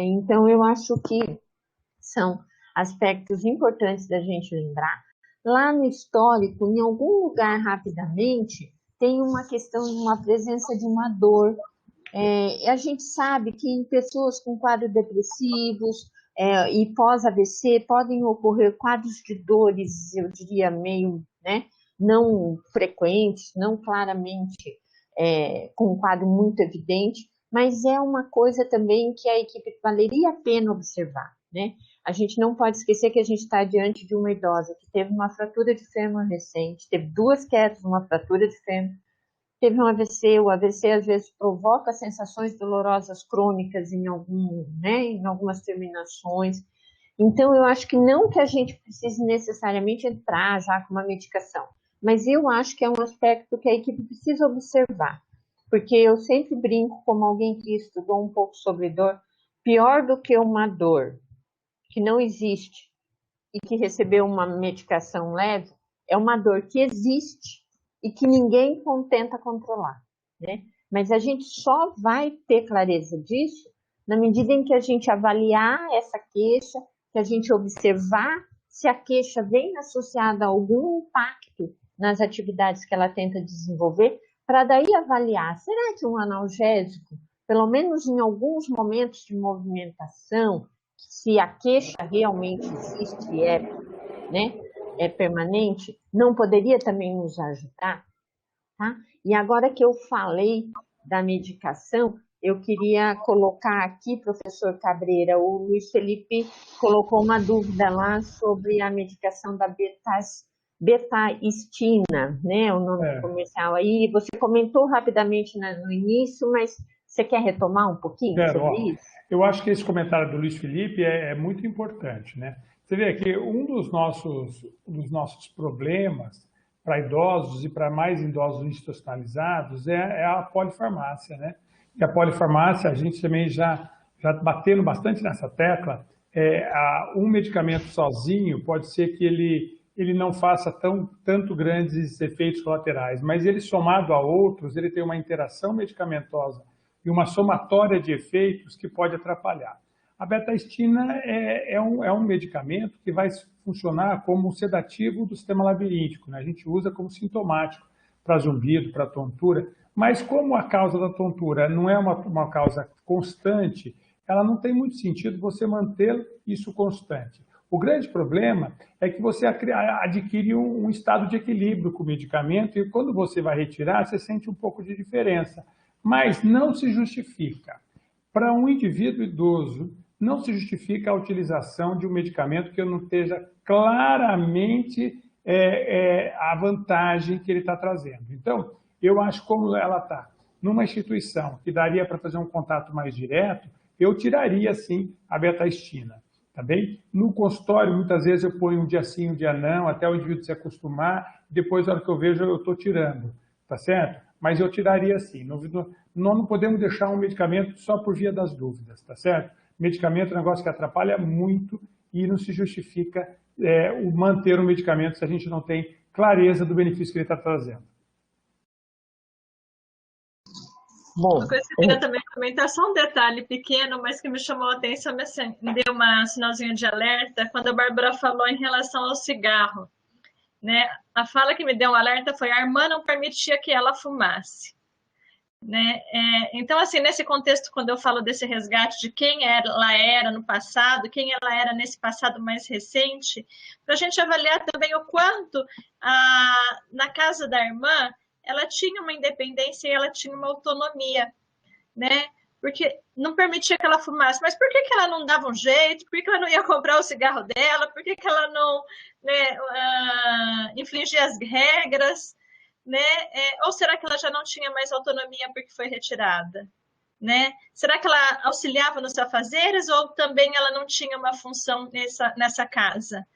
Então, eu acho que são aspectos importantes da gente lembrar. Lá no histórico, em algum lugar rapidamente, tem uma questão de uma presença de uma dor. A gente sabe que em pessoas com quadros depressivos e pós-AVC podem ocorrer quadros de dores, eu diria, meio, né, não frequentes, não claramente com um quadro muito evidente, mas é uma coisa também que a equipe valeria a pena observar, né? A gente não pode esquecer que a gente está diante de uma idosa que teve uma fratura de fêmur recente, teve 2 quedas, uma fratura de fêmur, teve um AVC, o AVC às vezes provoca sensações dolorosas crônicas em algumas terminações. Então, eu acho que não que a gente precise necessariamente entrar já com uma medicação, mas eu acho que é um aspecto que a equipe precisa observar, porque eu sempre brinco como alguém que estudou um pouco sobre dor, pior do que uma dor que não existe e que recebeu uma medicação leve, é uma dor que existe e que ninguém tenta controlar, né? Mas a gente só vai ter clareza disso na medida em que a gente avaliar essa queixa, que a gente observar se a queixa vem associada a algum impacto nas atividades que ela tenta desenvolver, para daí avaliar, será que um analgésico, pelo menos em alguns momentos de movimentação, se a queixa realmente existe e é permanente, não poderia também nos ajudar? Tá? E agora que eu falei da medicação, eu queria colocar aqui, professor Cabreira, o Luiz Felipe colocou uma dúvida lá sobre a medicação da betaistina, né, o nome comercial aí. Você comentou rapidamente no início, mas você quer retomar um pouquinho sobre isso? Eu acho que esse comentário do Luiz Felipe é muito importante, né? Você vê que um dos nossos problemas para idosos e para mais idosos institucionalizados é a polifarmácia, né? E a polifarmácia, a gente também já batendo bastante nessa tecla, um medicamento sozinho pode ser que ele não faça tanto grandes efeitos colaterais, mas ele somado a outros, ele tem uma interação medicamentosa e uma somatória de efeitos que pode atrapalhar. A betaistina é um medicamento que vai funcionar como um sedativo do sistema labiríntico, né? A gente usa como sintomático para zumbido, para tontura, mas como a causa da tontura não é uma causa constante, ela não tem muito sentido você manter isso constante. O grande problema é que você adquire um estado de equilíbrio com o medicamento e quando você vai retirar, você sente um pouco de diferença. Mas não se justifica. Para um indivíduo idoso, não se justifica a utilização de um medicamento que não esteja claramente a vantagem que ele está trazendo. Então, eu acho que como ela está numa instituição que daria para fazer um contato mais direto, eu tiraria, sim, a betaestina, tá bem? No consultório, muitas vezes eu ponho um dia sim, um dia não, até o indivíduo se acostumar, depois, na hora que eu vejo, eu estou tirando, tá certo? Mas eu tiraria sim. Nós não podemos deixar um medicamento só por via das dúvidas, tá certo? Medicamento é um negócio que atrapalha muito e não se justifica o manter o medicamento se a gente não tem clareza do benefício que ele está trazendo. Bom, uma coisa que eu queria também comentar, só um detalhe pequeno, mas que me chamou a atenção, me deu um sinalzinho de alerta, quando a Bárbara falou em relação ao cigarro. Né? A fala que me deu um alerta foi: a irmã não permitia que ela fumasse. Né? Então, assim, nesse contexto, quando eu falo desse resgate de quem ela era no passado, quem ela era nesse passado mais recente, para a gente avaliar também o quanto na casa da irmã ela tinha uma independência e ela tinha uma autonomia, né? Porque não permitia que ela fumasse. Mas por que ela não dava um jeito? Por que ela não ia comprar o cigarro dela? Por que ela não, né, infligia as regras? Né? Ou será que ela já não tinha mais autonomia porque foi retirada? Né? Será que ela auxiliava nos afazeres ou também ela não tinha uma função nessa casa?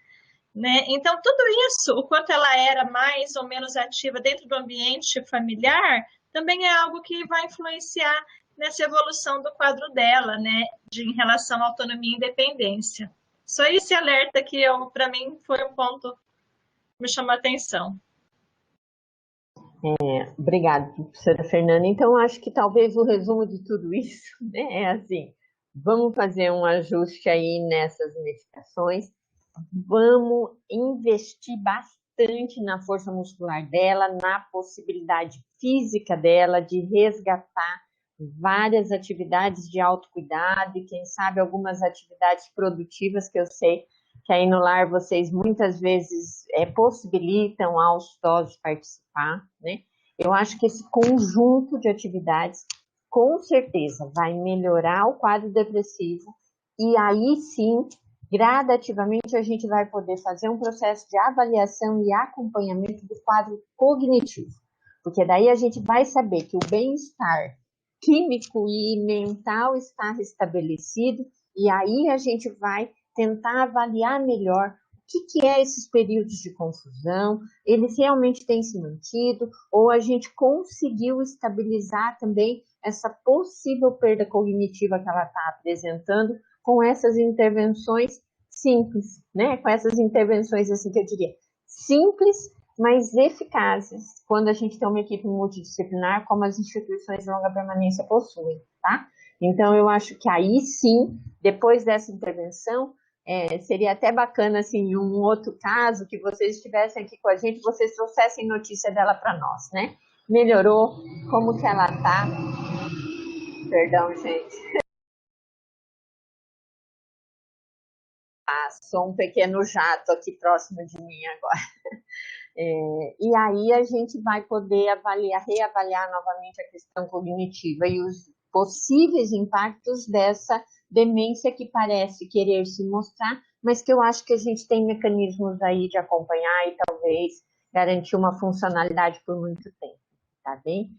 Né? Então, tudo isso, o quanto ela era mais ou menos ativa dentro do ambiente familiar, também é algo que vai influenciar nessa evolução do quadro dela, né, em relação à autonomia e independência. Só esse alerta que, para mim, foi um ponto que me chamou a atenção. Obrigada, professora Fernanda. Então, acho que talvez o resumo de tudo isso, né, é assim: vamos fazer um ajuste aí nessas medicações, vamos investir bastante na força muscular dela, na possibilidade física dela de resgatar várias atividades de autocuidado e, quem sabe, algumas atividades produtivas que eu sei que aí no lar vocês muitas vezes possibilitam aos idosos participar, né? Eu acho que esse conjunto de atividades com certeza vai melhorar o quadro depressivo e aí sim, gradativamente, a gente vai poder fazer um processo de avaliação e acompanhamento do quadro cognitivo, porque daí a gente vai saber que o bem-estar químico e mental está restabelecido e aí a gente vai tentar avaliar melhor o que é esses períodos de confusão, eles realmente têm se mantido, ou a gente conseguiu estabilizar também essa possível perda cognitiva que ela está apresentando com essas intervenções simples, né? Com essas intervenções, assim, que eu diria, simples, mas eficazes, quando a gente tem uma equipe multidisciplinar, como as instituições de longa permanência possuem, tá? Então, eu acho que aí sim, depois dessa intervenção, seria até bacana, assim, um outro caso, que vocês estivessem aqui com a gente, vocês trouxessem notícia dela para nós, né? Melhorou, como que ela tá? Perdão, gente. Passou um pequeno jato aqui próximo de mim agora. E aí a gente vai poder reavaliar novamente a questão cognitiva e os possíveis impactos dessa demência que parece querer se mostrar, mas que eu acho que a gente tem mecanismos aí de acompanhar e talvez garantir uma funcionalidade por muito tempo, tá bem?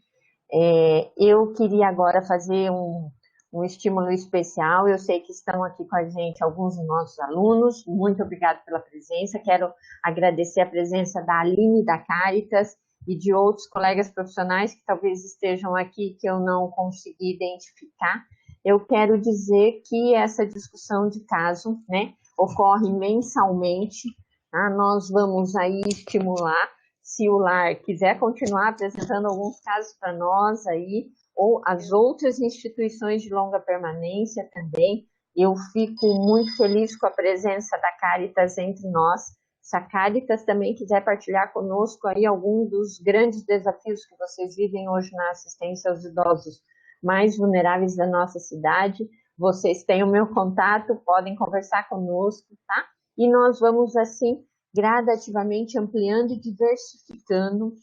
Eu queria agora fazer um estímulo especial. Eu sei que estão aqui com a gente alguns dos nossos alunos. Muito obrigada pela presença. Quero agradecer a presença da Aline, da Caritas, e de outros colegas profissionais que talvez estejam aqui que eu não consegui identificar. Eu quero dizer que essa discussão de caso, né, ocorre mensalmente. Tá? Nós vamos aí estimular, se o lar quiser continuar apresentando alguns casos para nós aí, ou as outras instituições de longa permanência também. Eu fico muito feliz com a presença da Caritas entre nós. Se a Caritas também quiser partilhar conosco aí algum dos grandes desafios que vocês vivem hoje na assistência aos idosos mais vulneráveis da nossa cidade, vocês têm o meu contato, podem conversar conosco, tá? e nós vamos, assim, gradativamente ampliando e diversificando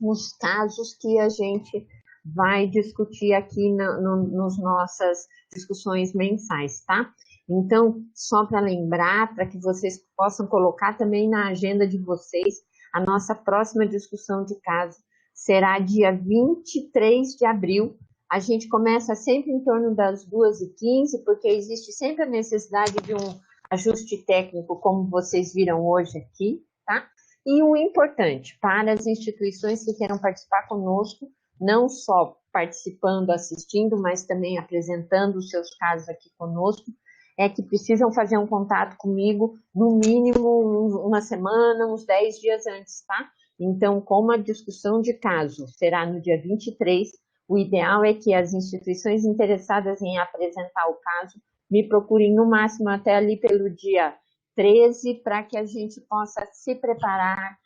os casos que a gente vai discutir aqui nas nossas discussões mensais, tá? Então, só para lembrar, para que vocês possam colocar também na agenda de vocês, a nossa próxima discussão de caso será dia 23 de abril. A gente começa sempre em torno das 2h15, porque existe sempre a necessidade de um ajuste técnico, como vocês viram hoje aqui, tá? E o importante, para as instituições que queiram participar conosco, não só participando, assistindo, mas também apresentando os seus casos aqui conosco, é que precisam fazer um contato comigo, no mínimo uma semana, uns 10 dias antes, tá? Então, como a discussão de caso será no dia 23, o ideal é que as instituições interessadas em apresentar o caso me procurem no máximo até ali pelo dia 13, para que a gente possa se preparar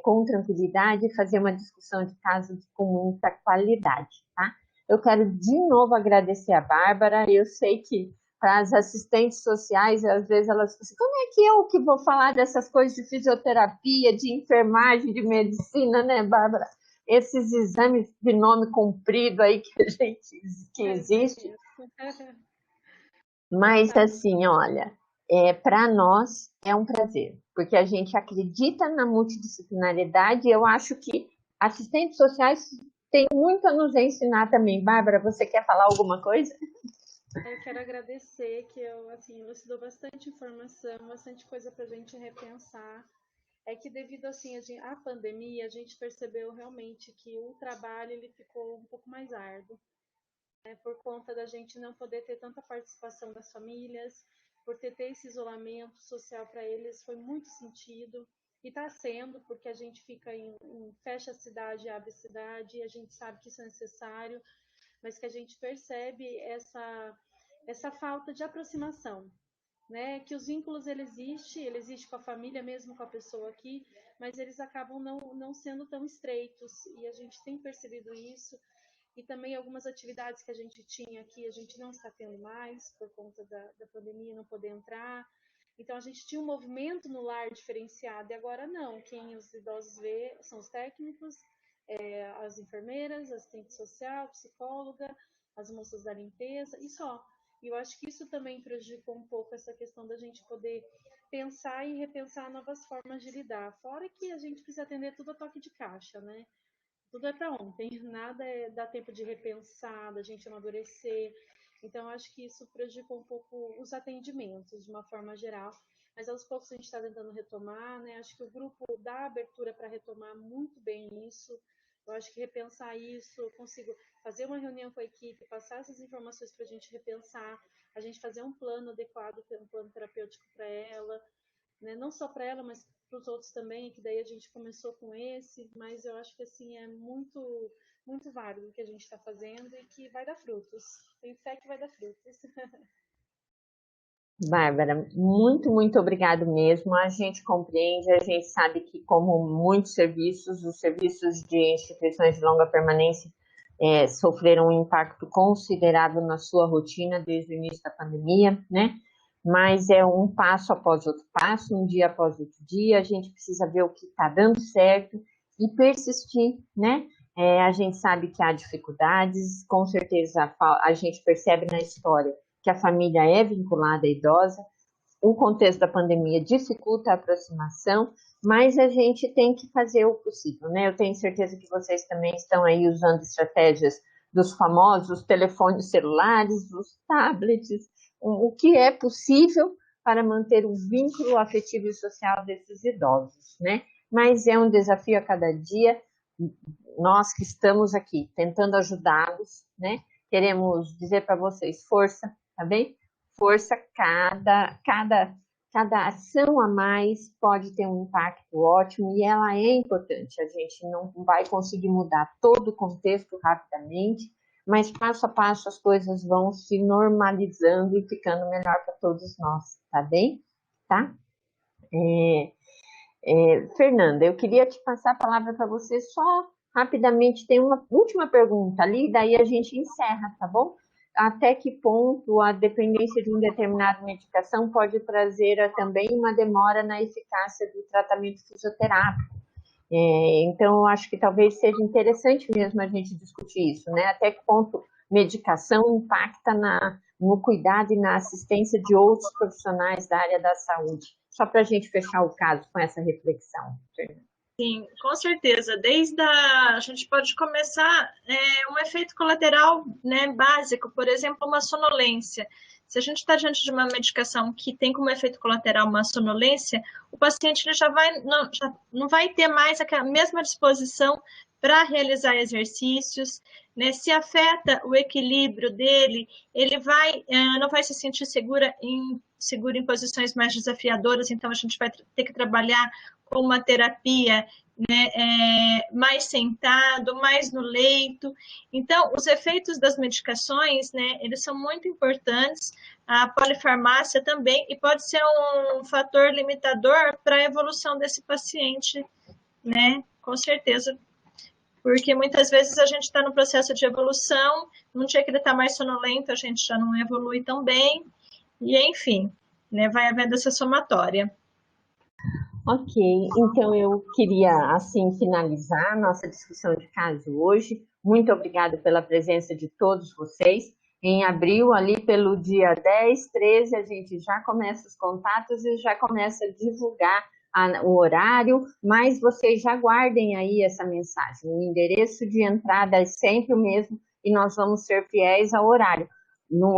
com tranquilidade e fazer uma discussão de casos com muita qualidade, tá? Eu quero de novo agradecer a Bárbara. Eu sei que para as assistentes sociais, às vezes elas falam assim, como é que eu que vou falar dessas coisas de fisioterapia, de enfermagem, de medicina, né, Bárbara? Esses exames de nome comprido aí que existe. Mas, assim, olha, para nós é um prazer, porque a gente acredita na multidisciplinaridade e eu acho que assistentes sociais têm muito a nos ensinar também. Bárbara, você quer falar alguma coisa? Eu quero agradecer que eu, assim, elucidou bastante informação, bastante coisa para a gente repensar. É que devido, assim, à pandemia, a gente percebeu realmente que o trabalho ele ficou um pouco mais árduo, né, por conta da gente não poder ter tanta participação das famílias, por ter esse isolamento social para eles foi muito sentido. E está sendo, porque a gente fica fecha a cidade, abre a cidade, e a gente sabe que isso é necessário, mas que a gente percebe essa falta de aproximação, né? Que os vínculos ele existe com a família, mesmo com a pessoa aqui, mas eles acabam não sendo tão estreitos, e a gente tem percebido isso, e também algumas atividades que a gente tinha aqui, a gente não está tendo mais, por conta da pandemia, não poder entrar. Então, a gente tinha um movimento no lar diferenciado, e agora não. Quem os idosos vê são os técnicos, as enfermeiras, assistente social, psicóloga, as moças da limpeza, e só. E eu acho que isso também prejudicou um pouco essa questão da gente poder pensar e repensar novas formas de lidar. Fora que a gente precisa atender tudo a toque de caixa, né? Tudo é para ontem, nada dá tempo de repensar, da gente amadurecer. Então, eu acho que isso prejudicou um pouco os atendimentos, de uma forma geral. Mas aos poucos a gente está tentando retomar, né? Acho que o grupo dá abertura para retomar muito bem isso. Eu acho que repensar isso, eu consigo fazer uma reunião com a equipe, passar essas informações para a gente repensar, a gente fazer um plano adequado, um plano terapêutico para ela, né? Não só para ela, mas para os outros também, que daí a gente começou com esse, mas eu acho que assim é muito muito válido o que a gente está fazendo e que vai dar frutos. Tenho fé que vai dar frutos. Bárbara, muito, muito obrigado mesmo. A gente compreende, a gente sabe que, como muitos serviços, os serviços de instituições de longa permanência sofreram um impacto considerável na sua rotina desde o início da pandemia, né? Mas é um passo após outro passo, um dia após outro dia, a gente precisa ver o que está dando certo e persistir, né? A gente sabe que há dificuldades, com certeza a gente percebe na história que a família é vinculada à idosa, o contexto da pandemia dificulta a aproximação, mas a gente tem que fazer o possível, né? Eu tenho certeza que vocês também estão aí usando estratégias dos famosos telefones celulares, dos tablets, o que é possível para manter o vínculo afetivo e social desses idosos, né? Mas é um desafio a cada dia. Nós que estamos aqui tentando ajudá-los, né? Queremos dizer para vocês, força, tá bem? Força, cada ação a mais pode ter um impacto ótimo e ela é importante. A gente não vai conseguir mudar todo o contexto rapidamente, mas passo a passo as coisas vão se normalizando e ficando melhor para todos nós, tá bem? Tá? Fernanda, eu queria te passar a palavra para você só rapidamente. Tem uma última pergunta ali, daí a gente encerra, tá bom? até que ponto a dependência de uma determinada medicação pode trazer também uma demora na eficácia do tratamento fisioterápico. Então, eu acho que talvez seja interessante mesmo a gente discutir isso, né? Até que ponto medicação impacta no cuidado e na assistência de outros profissionais da área da saúde. Só para a gente fechar o caso com essa reflexão. Sim, com certeza. A gente pode começar um efeito colateral, né, básico, por exemplo, uma sonolência. Se a gente está diante de uma medicação que tem como efeito colateral uma sonolência, o paciente ele já não vai ter mais a mesma disposição para realizar exercícios, né? Se afeta o equilíbrio dele, ele não vai se sentir seguro em posições mais desafiadoras, então a gente vai ter que trabalhar com uma terapia, né, mais sentado, mais no leito. Então, os efeitos das medicações, né, eles são muito importantes, a polifarmácia também, e pode ser um fator limitador para a evolução desse paciente, né, com certeza, porque muitas vezes a gente está no processo de evolução, num dia que ele está mais sonolento, a gente já não evolui tão bem, e enfim, né, vai havendo essa somatória. Ok, então eu queria, assim, finalizar a nossa discussão de caso hoje. Muito obrigada pela presença de todos vocês. Em abril, ali pelo dia 10, 13, a gente já começa os contatos e já começa a divulgar o horário, mas vocês já guardem aí essa mensagem. O endereço de entrada é sempre o mesmo e nós vamos ser fiéis ao horário.